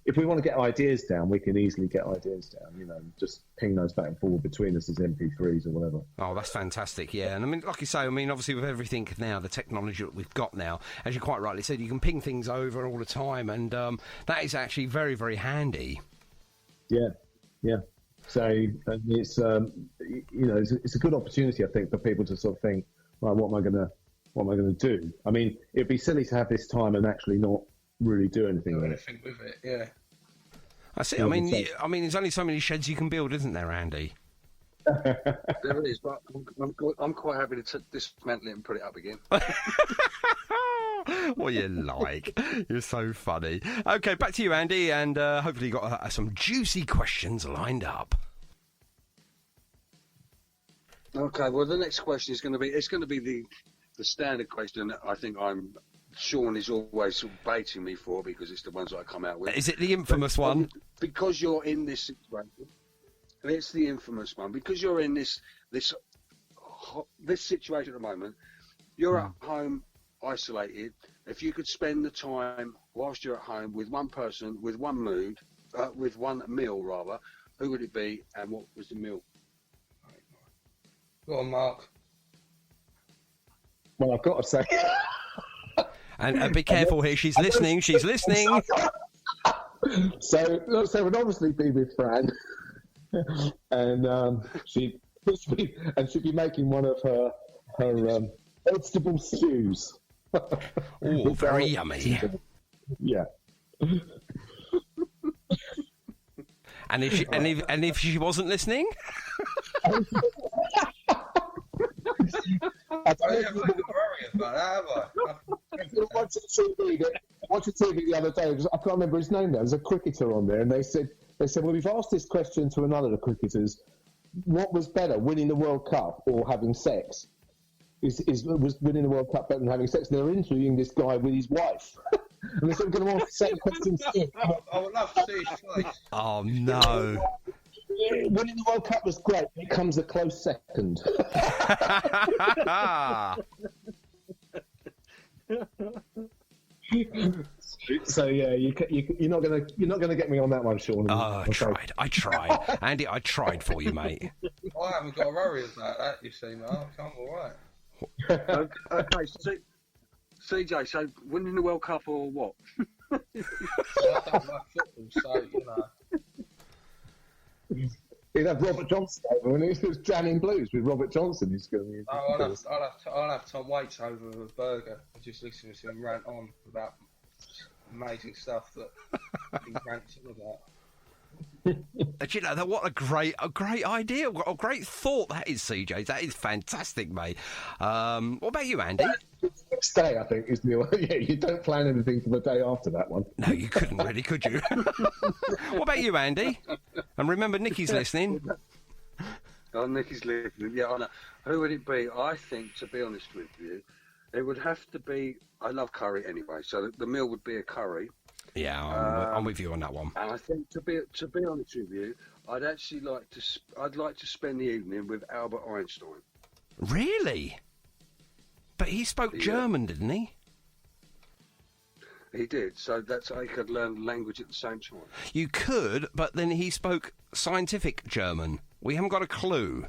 if we want to get ideas down, we can easily get ideas down, just ping those back and forward between us as MP3s or whatever. Oh, that's fantastic, yeah. And I mean, like you say, obviously with everything now, the technology that we've got now, as you quite rightly said, you can ping things over all the time, and that is actually very, very handy. Yeah. So it's, it's a good opportunity, I think, for people to sort of think, right, what am I going to what am I going to do? I mean, it'd be silly to have this time and actually not really do anything with it. Yeah. That's it. I mean, there's only so many sheds you can build, isn't there, Andy? There it is, but I'm quite happy to dismantle it and put it up again. What you like. You're so funny. Okay, back to you, Andy, and hopefully you got some juicy questions lined up. Okay, well, the next question is going to be the standard question that I think Sean is always sort of baiting me for, because it's the ones that I come out with. Is it the infamous one? Because you're in this situation. It's the infamous one. Because you're in this situation at the moment, you're at home, isolated. If you could spend the time whilst you're at home with one person, with one with one meal rather, who would it be, and what was the meal? Go on, Mark. Well, I've got to say... and be careful here, she's listening. She's listening. So would obviously be with Fran. And she'd be making one of her vegetable stews. Oh, very yummy. Yeah. And if she wasn't listening, I don't know. I watched TV the other day. I can't remember his name. There was a cricketer on there, and they said, well, we've asked this question to another of the cricketers. What was better, winning the World Cup or having sex? Was winning the World Cup better than having sex? They're interviewing this guy with his wife. And they said, we're going to ask the same question too. I would love to see his face. Oh, no. Winning the World Cup was great. It comes a close second. So yeah, you're not gonna get me on that one, Sean. Oh, I tried, Andy. I tried for you, mate. I haven't got a worry about that. You see, Mark, I'm all right. Okay, so CJ, so winning the World Cup or what? I don't like football, so you know. He'd have Robert Johnson over, and he was jamming blues with Robert Johnson. He's going to be. I'll have Tom Waits over with a burger and just listen to him rant on about amazing stuff that he rants on about. You know, what a great idea, what a great thought that is, CJ. That is fantastic, mate. What about you, Andy? Next day, I think, is the yeah. You don't plan anything for the day after that one. No, you couldn't really, could you? What about you, Andy? And remember, Nikki's listening. Oh, Nikki's listening. Yeah, I know. Who would it be? I think, to be honest with you, it would have to be. I love curry anyway, so the meal would be a curry. Yeah, I'm with you on that one. And I think, to be honest with you, I'd actually like to spend the evening with Albert Einstein. Really? But he spoke German, didn't he? He did, so that's how he could learn language at the same time. You could, but then he spoke scientific German. We haven't got a clue.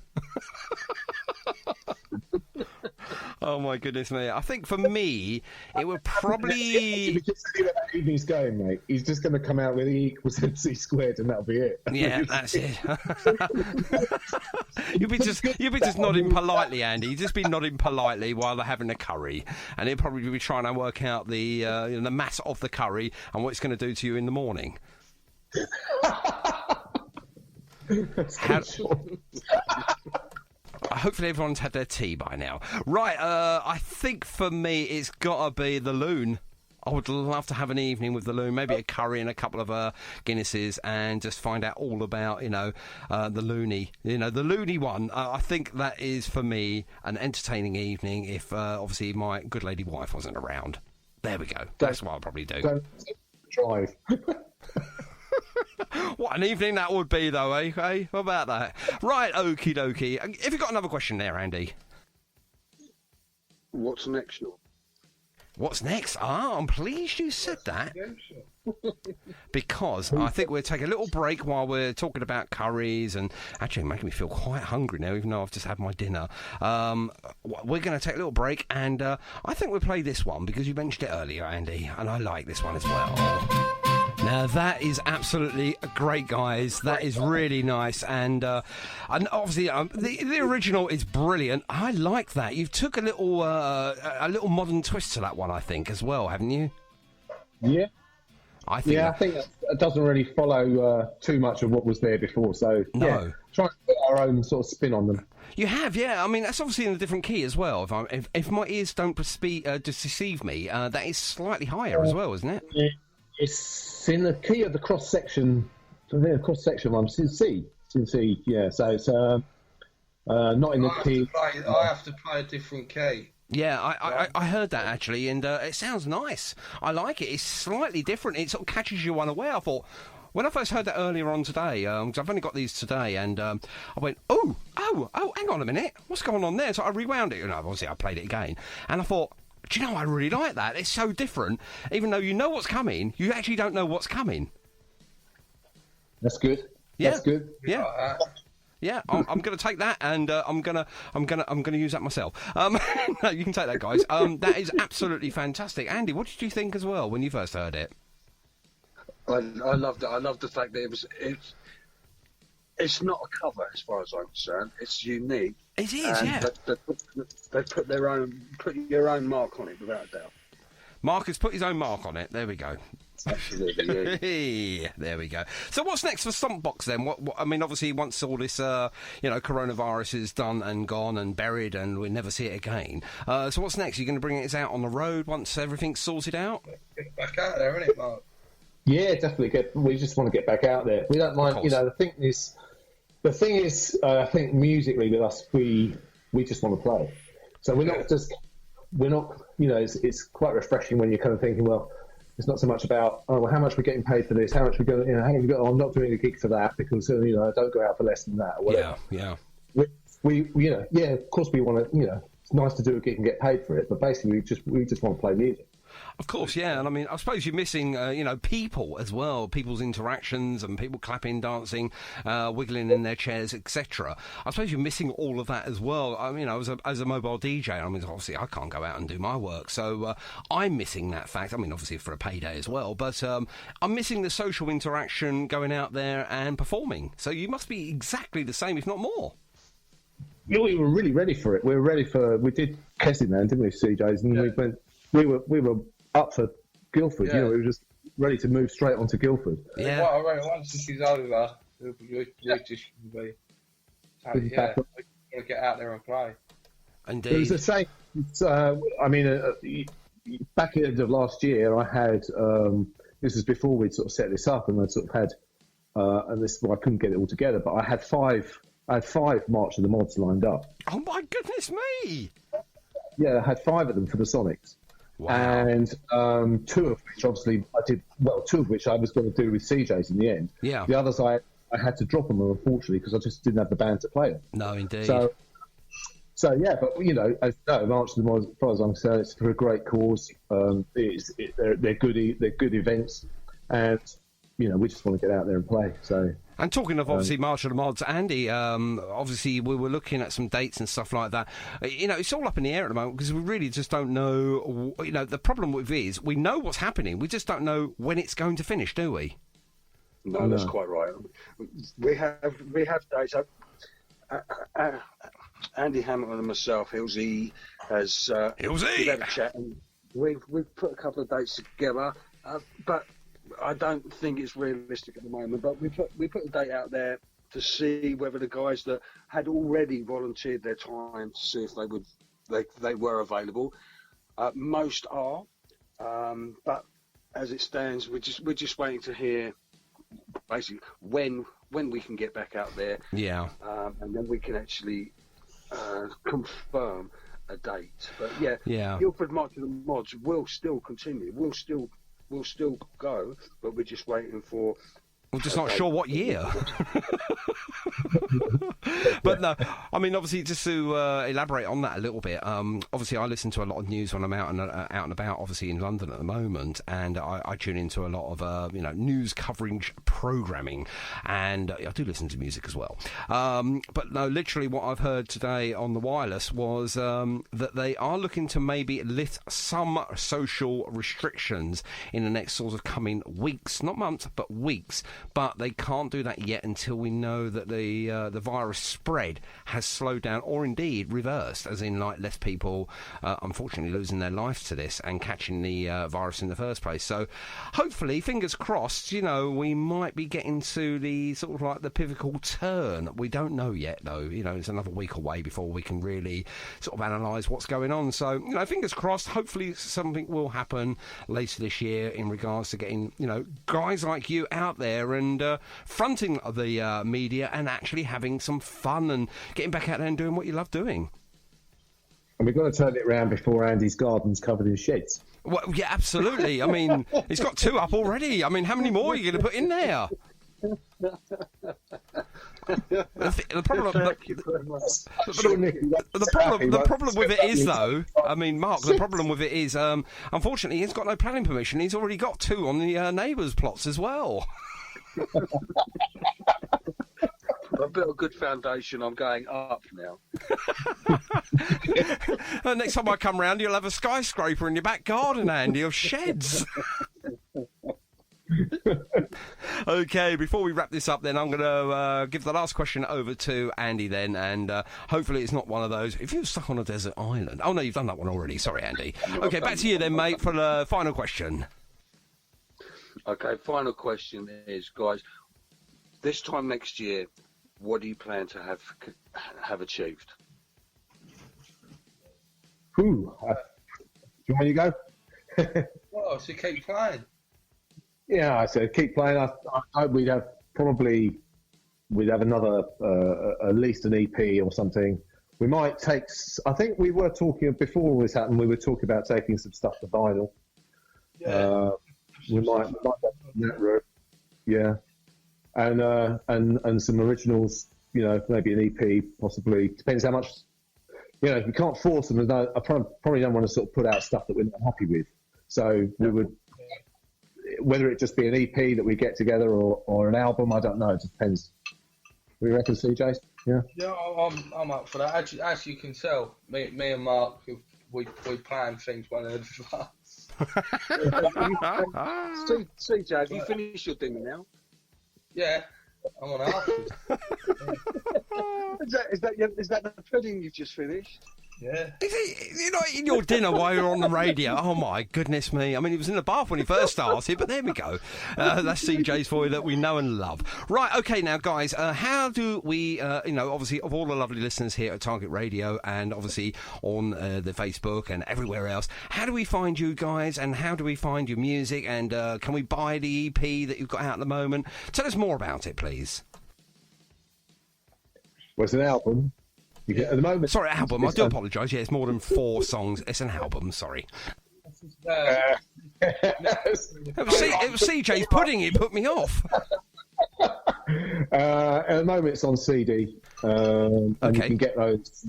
Oh my goodness me! I think for me, it would probably. Just see where that evening's going, mate. He's just going to come out with E equals MC squared, and that'll be it. Yeah, that's it. You'll be just nodding politely, Andy. You'll just be nodding politely while they're having a curry, and he'll probably be trying to work out the mass of the curry and what it's going to do to you in the morning. Hopefully everyone's had their tea by now. Right, I think for me it's got to be the loon. I would love to have an evening with the loon, maybe a curry and a couple of Guinnesses, and just find out all about, the loony. The loony one. I think that is, for me, an entertaining evening if, obviously, my good lady wife wasn't around. There we go. That's what I'll probably do. Don't drive. What an evening that would be, though, eh? Hey, what about that? Right, okie dokie. Have you got another question there, Andy? What's next, Sean? What's next? I'm pleased you said that. Because I think we'll take a little break while we're talking about curries, and actually making me feel quite hungry now, even though I've just had my dinner. We're going to take a little break, and I think we'll play this one because you mentioned it earlier, Andy, and I like this one as well. Now that is absolutely great, guys. That is really nice, and obviously the original is brilliant. I like that. You've took a little modern twist to that one, I think, as well, haven't you? Yeah. I think that doesn't really follow too much of what was there before. So try and put our own sort of spin on them. You have, yeah. I mean, that's obviously in a different key as well. If my ears don't deceive me, that is slightly higher as well, isn't it? It's in the key of the cross section. The cross section one, it's in C. It's in C. Yeah. So it's not in the key. I have to play a different key. Yeah, I heard that actually, and it sounds nice. I like it. It's slightly different. It sort of catches you unaware. I thought, when I first heard that earlier on today, because I've only got these today, and I went, oh, hang on a minute, what's going on there? So I rewound it, and obviously I played it again, and I thought, do you know, I really like that. It's so different. Even though you know what's coming, you actually don't know what's coming. That's good. Yeah. That's good. Yeah. Yeah, I'm going to take that, and I'm going to use that myself. No, you can take that, guys. That is absolutely fantastic. Andy, what did you think as well when you first heard it? I loved it. I loved the fact that it's not a cover as far as I'm concerned. It's unique. It is, yeah. They put your own mark on it, without a doubt. Mark has put his own mark on it. There we go. Absolutely. There we go. So what's next for StompBox then? What I mean, obviously, once all this, coronavirus is done and gone and buried, and we'll never see it again. So what's next? You're going to bring it out on the road once everything's sorted out? Get back out there, isn't it, Mark? Yeah, definitely. We just want to get back out there. We don't mind. The thing is, I think musically with us, we just want to play. So we're not. It's quite refreshing when you're kind of thinking, well, it's not so much about, how much we're getting paid for this, how much we're going, how much we got. I'm not doing a gig for that because I don't go out for less than that or whatever. Yeah. Of course we want to. It's nice to do a gig and get paid for it, but basically we just want to play music. Of course, yeah, and I mean, I suppose you're missing, people as well, people's interactions and people clapping, dancing, wiggling in their chairs, etc. I suppose you're missing all of that as well. I mean, as a mobile DJ, I mean, obviously I can't go out and do my work, so I'm missing that fact. I mean, obviously for a payday as well, but I'm missing the social interaction, going out there and performing. So you must be exactly the same, if not more. Yeah, we were really ready for it. We did Kessingland, didn't we, CJs? And we were up for Guildford. Yeah. We were just ready to move straight onto Guildford. Yeah. Well, I reckon once this is over, we just be. We want to get out there and play. Indeed. It was the same. Back at the end of last year, I had. This was before we'd sort of set this up, and I sort of had. And this, I couldn't get it all together, but I had five March of the Mods lined up. Oh my goodness me! Yeah, I had 5 of them for the Sonics. Wow. And 2 of which, obviously, I did. Well, 2 of which I was going to do with CJs in the end. Yeah. The others, I had to drop them, unfortunately, because I just didn't have the band to play them. No, indeed. So yeah, but March of the Mods, as far as I'm concerned, it's for a great cause. They're good events, and we just want to get out there and play. So. And talking of, obviously, March of the Mods, Andy, obviously we were looking at some dates and stuff like that. It's all up in the air at the moment because we really just don't know. The problem with it is we know what's happening. We just don't know when it's going to finish, do we? No, that's quite right. We have dates. Andy Hamilton and myself, Hilsey, has we've had a chat, and we've put a couple of dates together, but I don't think it's realistic at the moment. But we put a date out there to see whether the guys that had already volunteered their time to see if they were available. Most are, but as it stands, we're just waiting to hear basically when we can get back out there. Yeah. And then we can actually confirm a date. But yeah. Guildford March of the Mods will still continue. We'll still go, but we're just waiting for. We're just not sure what year. But no, I mean, obviously, just to elaborate on that a little bit, obviously, I listen to a lot of news when I'm out and about, obviously, in London at the moment, and I tune into a lot of, news coverage programming, and I do listen to music as well. But no, literally, what I've heard today on the wireless was that they are looking to maybe lift some social restrictions in the next sort of coming weeks, not months, but weeks. But they can't do that yet until we know that the virus spread has slowed down, or indeed reversed, as in like less people unfortunately losing their life to this and catching the virus in the first place. So hopefully, fingers crossed, we might be getting to the sort of like the pivotal turn. We don't know yet, though. It's another week away before we can really sort of analyse what's going on. So fingers crossed, hopefully something will happen later this year in regards to getting guys like you out there and fronting the media and actually having some fun and getting back out there and doing what you love doing. And we've got to turn it around before Andy's garden's covered in sheds. Well, yeah, absolutely. I mean, he's got 2 up already. I mean, how many more are you going to put in there? The problem with it is, though, I mean, Mark, the problem with it is, unfortunately, he's got no planning permission. He's already got 2 on the neighbours' plots as well. I've built a good foundation. I'm going up now. Next time I come round, you'll have a skyscraper in your back garden, Andy, of sheds. Okay, before we wrap this up, then, I'm going to give the last question over to Andy then, and hopefully it's not one of those, if you're stuck on a desert island. Oh, no, you've done that one already. Sorry, Andy. Okay, back to you then, mate, for the final question. Okay, final question is, guys, this time next year, what do you plan to have achieved? Do you want me to go? Oh, so keep playing. Yeah, I said keep playing. We'd have another at least an EP or something. We might take. I think we were talking before all this happened. We were talking about taking some stuff to vinyl. Yeah. We might go down that route. Yeah. And some originals, maybe an EP, possibly. Depends how much, you can't force them. I probably don't want to sort of put out stuff that we're not happy with. So we would, whether it just be an EP that we get together or an album, I don't know. It just depends. What do you reckon, CJ? Yeah. Yeah, I'm up for that. As you can tell, me and Mark, we plan things well in advance. CJ, have you finished your dinner now? Yeah, I'm on afterwards. Is that the pudding you've just finished? Yeah. You're not eating your dinner while you're on the radio. Oh, my goodness me. I mean, he was in the bath when he first started, but there we go. That's CJ's for you that we know and love. Right, OK, now, guys, how do we, obviously, of all the lovely listeners here at Target Radio and obviously on the Facebook and everywhere else, how do we find you guys and how do we find your music and can we buy the EP that you've got out at the moment? Tell us more about it, please. Well, it's an album. At the moment, sorry, album. I do apologise. Yeah, it's more than 4 songs. It's an album. Sorry. It was CJ's pudding. It put me off. At the moment, it's on CD, and you can get those.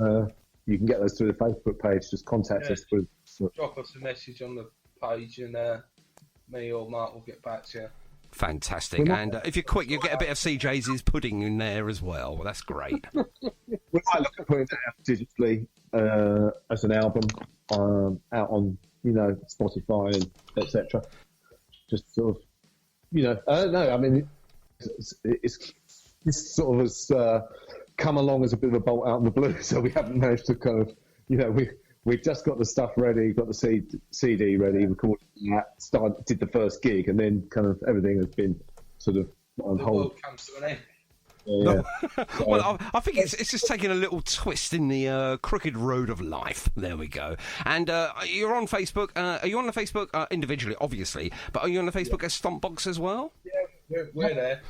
You can get those through the Facebook page. Just contact us with. Drop us a message on the page, and me or Mark will get back to you. Fantastic. And if you're quick, you'll get a bit of CJ's pudding in there as well. Well, that's great. We might look at putting that out digitally as an album out on, Spotify and etc. Just sort of, I don't know. I mean, it's sort of has come along as a bit of a bolt out in the blue, so we haven't managed to kind of, we've just got the stuff ready, got the CD ready, recorded that, did the first gig, and then kind of everything has been sort of on hold. The world comes to an end. Yeah. Well, I think it's just taking a little twist in the crooked road of life. There we go. And you're on Facebook. Are you on the Facebook individually, obviously, but are you on the Facebook as StompBox as well? Yeah, we're there.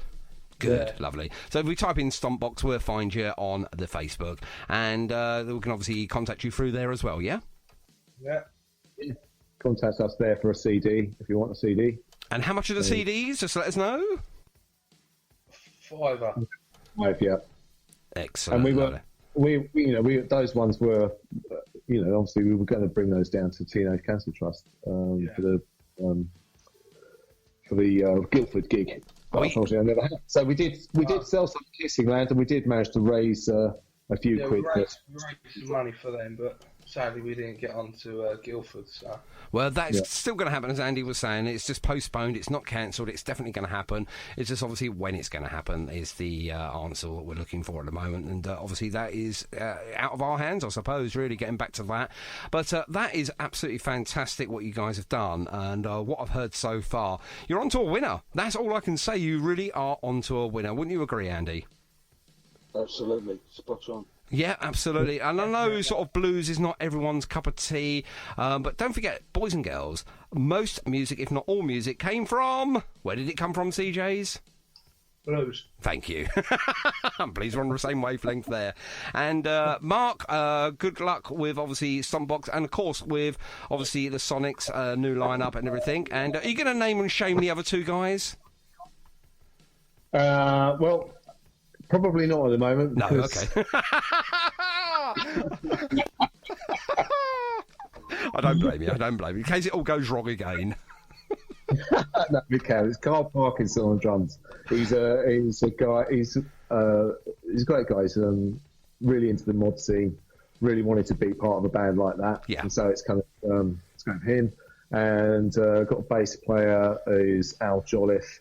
Good, lovely. So if we type in StompBox, we'll find you on the Facebook, and we can obviously contact you through there as well. Yeah. Yeah. Contact us there for a CD if you want a CD. And how much are the CDs? Just let us know. £5. Yeah. Excellent. And we those ones were, obviously we were going to bring those down to Teenage Cancer Trust for the Guildford gig. But unfortunately, I never had. So we did sell some Kissing Land, and we did manage to raise a few quid. We raised some money for them, but sadly we didn't get on to Guildford. So. Well, that's still going to happen, as Andy was saying. It's just postponed. It's not cancelled. It's definitely going to happen. It's just obviously when it's going to happen is the answer that we're looking for at the moment. And obviously that is out of our hands, I suppose, really getting back to that. But that is absolutely fantastic what you guys have done. And what I've heard so far, you're onto a winner. That's all I can say. You really are onto a winner. Wouldn't you agree, Andy? Absolutely. Spot on. Yeah, absolutely. And I know sort of blues is not everyone's cup of tea, but don't forget, boys and girls, most music, if not all music, came from... Where did it come from, CJs? Blues. Thank you. I'm pleased we're on the same wavelength there. And Mark, good luck with, obviously, StompBox, and, of course, with, obviously, the Sonics new lineup and everything. And are you going to name and shame the other two guys? Well... Probably not at the moment. No, okay. I don't blame you. In case it all goes wrong again. No, we can. It's Carl Parkinson on drums. He's a guy. He's a great guy. He's really into the mod scene. Really wanted to be part of a band like that. Yeah. And so it's kind of him. And got a bass player who's Al Jolliffe,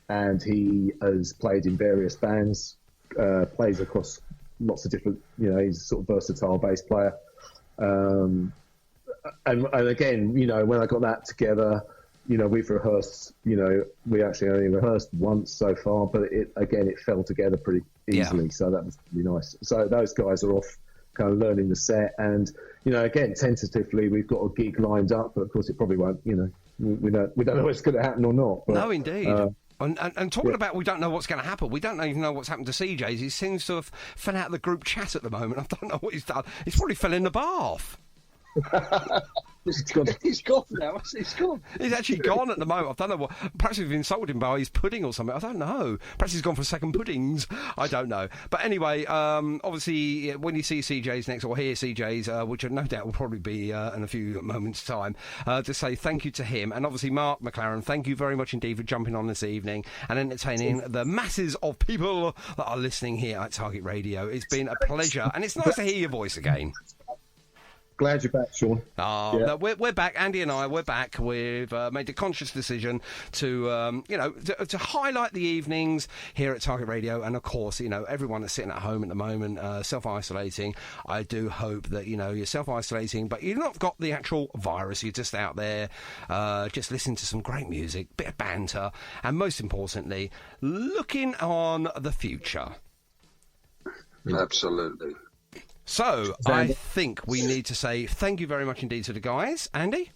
and he has played in various bands. Plays across lots of different, he's a sort of versatile bass player. And again, when I got that together, we've rehearsed, we actually only rehearsed once so far, but it fell together pretty easily. Yeah. So that was really nice. So those guys are off kind of learning the set. And, again, tentatively, we've got a gig lined up, but of course it probably won't, we don't know if it's going to happen or not. But, no, indeed. And talking about we don't know what's going to happen, we don't even know what's happened to CJ's. He seems to have fell out of the group chat at the moment. I don't know what he's done. He's probably fell in the bath. He's gone now. He's gone. He's actually gone at the moment. I don't know what. Perhaps we've insulted him by his pudding or something. I don't know. Perhaps he's gone for second puddings. I don't know. But anyway, obviously, when you see CJ's next, or hear CJ's, which no doubt will probably be in a few moments' time, to say thank you to him. And obviously, Mark McClaren, thank you very much indeed for jumping on this evening and entertaining the masses of people that are listening here at Target Radio. It's been a pleasure. And it's nice to hear your voice again. Glad you're back, Sean. Oh, yeah. No, we're back. Andy and I, we're back. We've made a conscious decision to, to highlight the evenings here at Target Radio. And, of course, everyone that's sitting at home at the moment, self-isolating. I do hope that, you're self-isolating, but you've not got the actual virus. You're just out there, just listening to some great music, bit of banter, and most importantly, looking on the future. Absolutely. So, I think we need to say thank you very much indeed to the guys. Andy?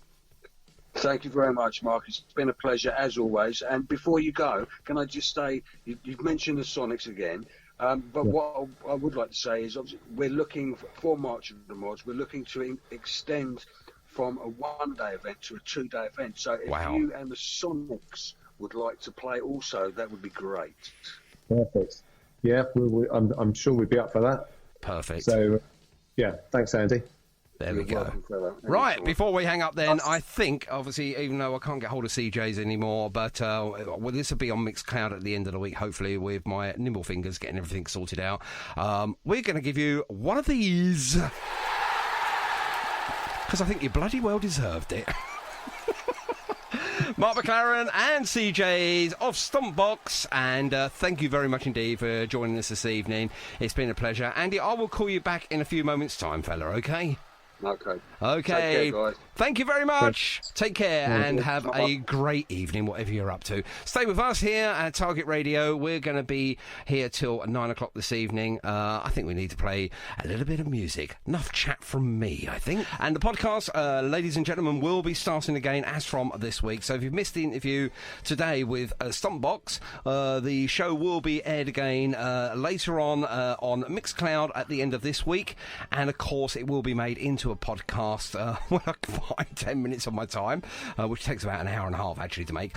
Thank you very much, Mark. It's been a pleasure, as always. And before you go, can I just say, you've mentioned the Sonics again, but what I would like to say is, obviously, we're looking for March of the Mods, we're looking to extend from a one-day event to a two-day event. So if you and the Sonics would like to play also, that would be great. Perfect. Yeah, I'm sure we'd be up for that. Perfect. So, thanks, Andy. There we go. Right, before we hang up then, I think, obviously, even though I can't get hold of CJ's anymore, but this will be on Mixcloud at the end of the week, hopefully, with my nimble fingers getting everything sorted out. We're going to give you one of these, because I think you bloody well deserved it. Mark McClaren and CJ's of StompBox, and thank you very much indeed for joining us this evening. It's been a pleasure. Andy, I will call you back in a few moments' time, fella, okay? Okay. Okay. Take care, guys. Thank you very much. Take care and have a great evening, whatever you're up to. Stay with us here at Target Radio. We're going to be here till 9 o'clock this evening. I think we need to play a little bit of music. Enough chat from me, I think. And the podcast, ladies and gentlemen, will be starting again as from this week. So if you've missed the interview today with StompBox, the show will be aired again later on Mixcloud at the end of this week. And, of course, it will be made into into a podcast when I can find 10 minutes of my time, which takes about an hour and a half actually to make.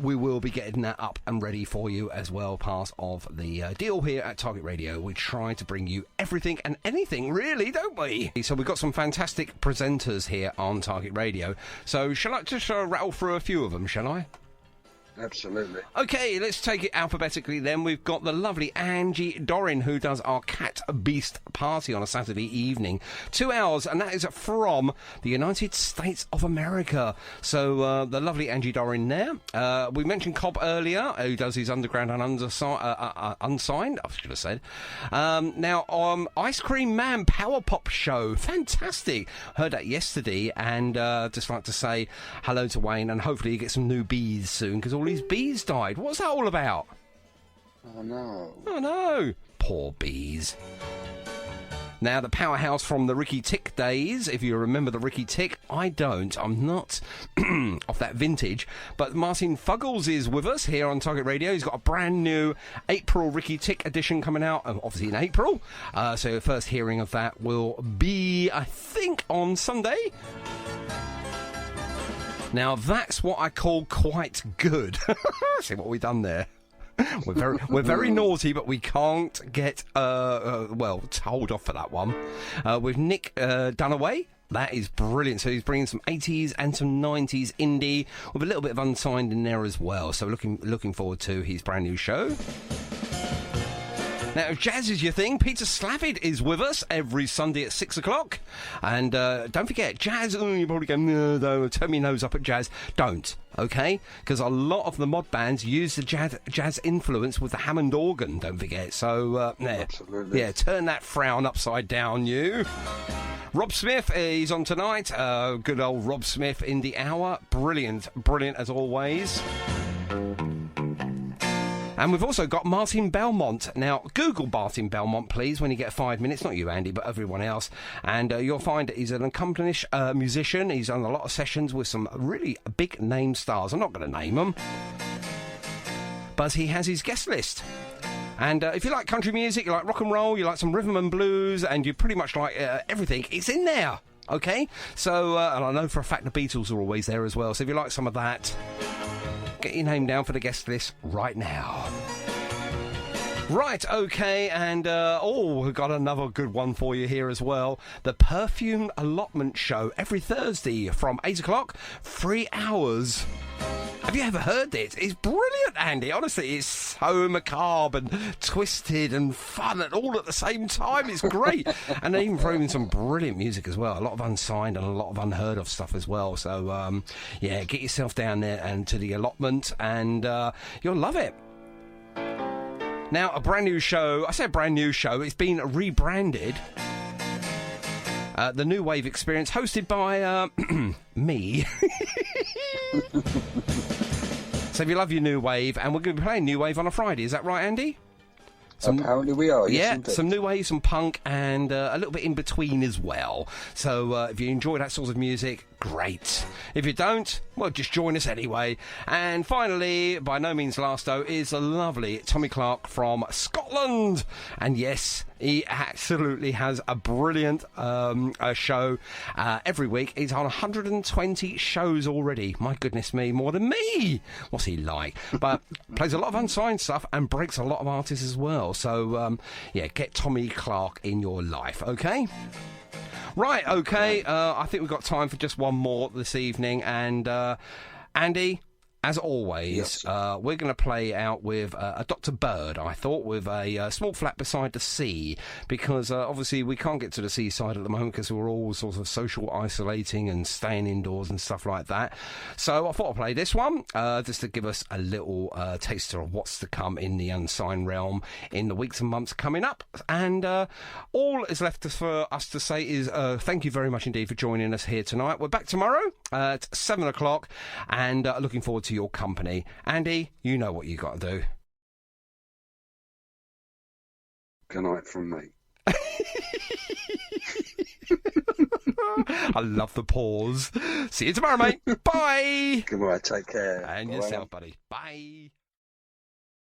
We will be getting that up and ready for you as well, part of the deal here at Target Radio. We try to bring you everything and anything, really, don't we? So we've got some fantastic presenters here on Target Radio. So shall I just rattle through a few of them, shall I? Absolutely. Okay, let's take it alphabetically then. We've got the lovely Angie Dorin, who does our Cat Beast party on a Saturday evening. 2 hours, and that is from the United States of America. So the lovely Angie Dorin there. We mentioned Cobb earlier, who does his underground and unsigned, I should have said. Now, Ice Cream Man Power Pop Show. Fantastic. Heard that yesterday, and just like to say hello to Wayne, and hopefully you get some new bees soon, because all his bees died. What's that all about? Oh, no. Oh, no. Poor bees. Now, the powerhouse from the Ricky Tick days, if you remember the Ricky Tick, I don't. I'm not off that vintage. But Martin Fuggles is with us here on Target Radio. He's got a brand new April Ricky Tick edition coming out, obviously in April. So your first hearing of that will be, I think, on Sunday. Now, that's what I call quite good. See what we've done there? We're very naughty, but we can't get, told off for that one. With Nick Dunaway. That is brilliant. So he's bringing some 80s and some 90s indie with a little bit of unsigned in there as well. So looking forward to his brand new show. Now, if jazz is your thing, Peter Slavid is with us every Sunday at 6 o'clock. And don't forget, jazz, you're probably going, no, turn my nose up at jazz. Don't, okay? Because a lot of the mod bands use the jazz influence with the Hammond organ, don't forget. So, Absolutely. Yeah, turn that frown upside down, you. Rob Smith, he's on tonight. Good old Rob Smith in the hour. Brilliant as always. And we've also got Martin Belmont. Now, Google Martin Belmont, please, when you get 5 minutes. Not you, Andy, but everyone else. And you'll find he's an accomplished musician. He's done a lot of sessions with some really big name stars. I'm not going to name them. But he has his guest list. And if you like country music, you like rock and roll, you like some rhythm and blues, and you pretty much like everything, it's in there. Okay? So, and I know for a fact the Beatles are always there as well. So if you like some of that, get your name down for the guest list right now. Right, okay, and we've got another good one for you here as well. The Perfume Allotment Show every Thursday from 8 o'clock, 3 hours. Have you ever heard this? It's brilliant, Andy. Honestly, it's so macabre and twisted and fun and all at the same time. It's great. And they even throw in some brilliant music as well. A lot of unsigned and a lot of unheard of stuff as well. So, get yourself down there and to the allotment and you'll love it. Now, a brand new show. I say a brand new show. It's been rebranded. The New Wave Experience, hosted by me. So if you love your New Wave, and we're going to be playing New Wave on a Friday, is that right, Andy? Apparently we are, yes, indeed. Some new wave, some punk, and a little bit in between as well. So if you enjoy that sort of music, great. If you don't, well, just join us anyway. And finally, by no means last though, is the lovely Tommy Clark from Scotland. And yes, he absolutely has a brilliant show every week. He's on 120 shows already. My goodness me, more than me. What's he like? But plays a lot of unsigned stuff and breaks a lot of artists as well. So, get Tommy Clark in your life, okay? Right, okay. I think we've got time for just one more this evening. And, Andy, as always, yes, we're going to play out with a Dr. Bird, I thought, with a small flat beside the sea, because obviously we can't get to the seaside at the moment because we're all sort of social isolating and staying indoors and stuff like that. So I thought I'd play this one just to give us a little taster of what's to come in the unsigned realm in the weeks and months coming up. And all is left for us to say is thank you very much indeed for joining us here tonight. We're back tomorrow at 7 o'clock and looking forward to your company. Andy, you know what you got to do. Good night from me. I love the pause. See you tomorrow, mate. Bye. Goodbye. Take care. And Bye. yourself, buddy. Bye.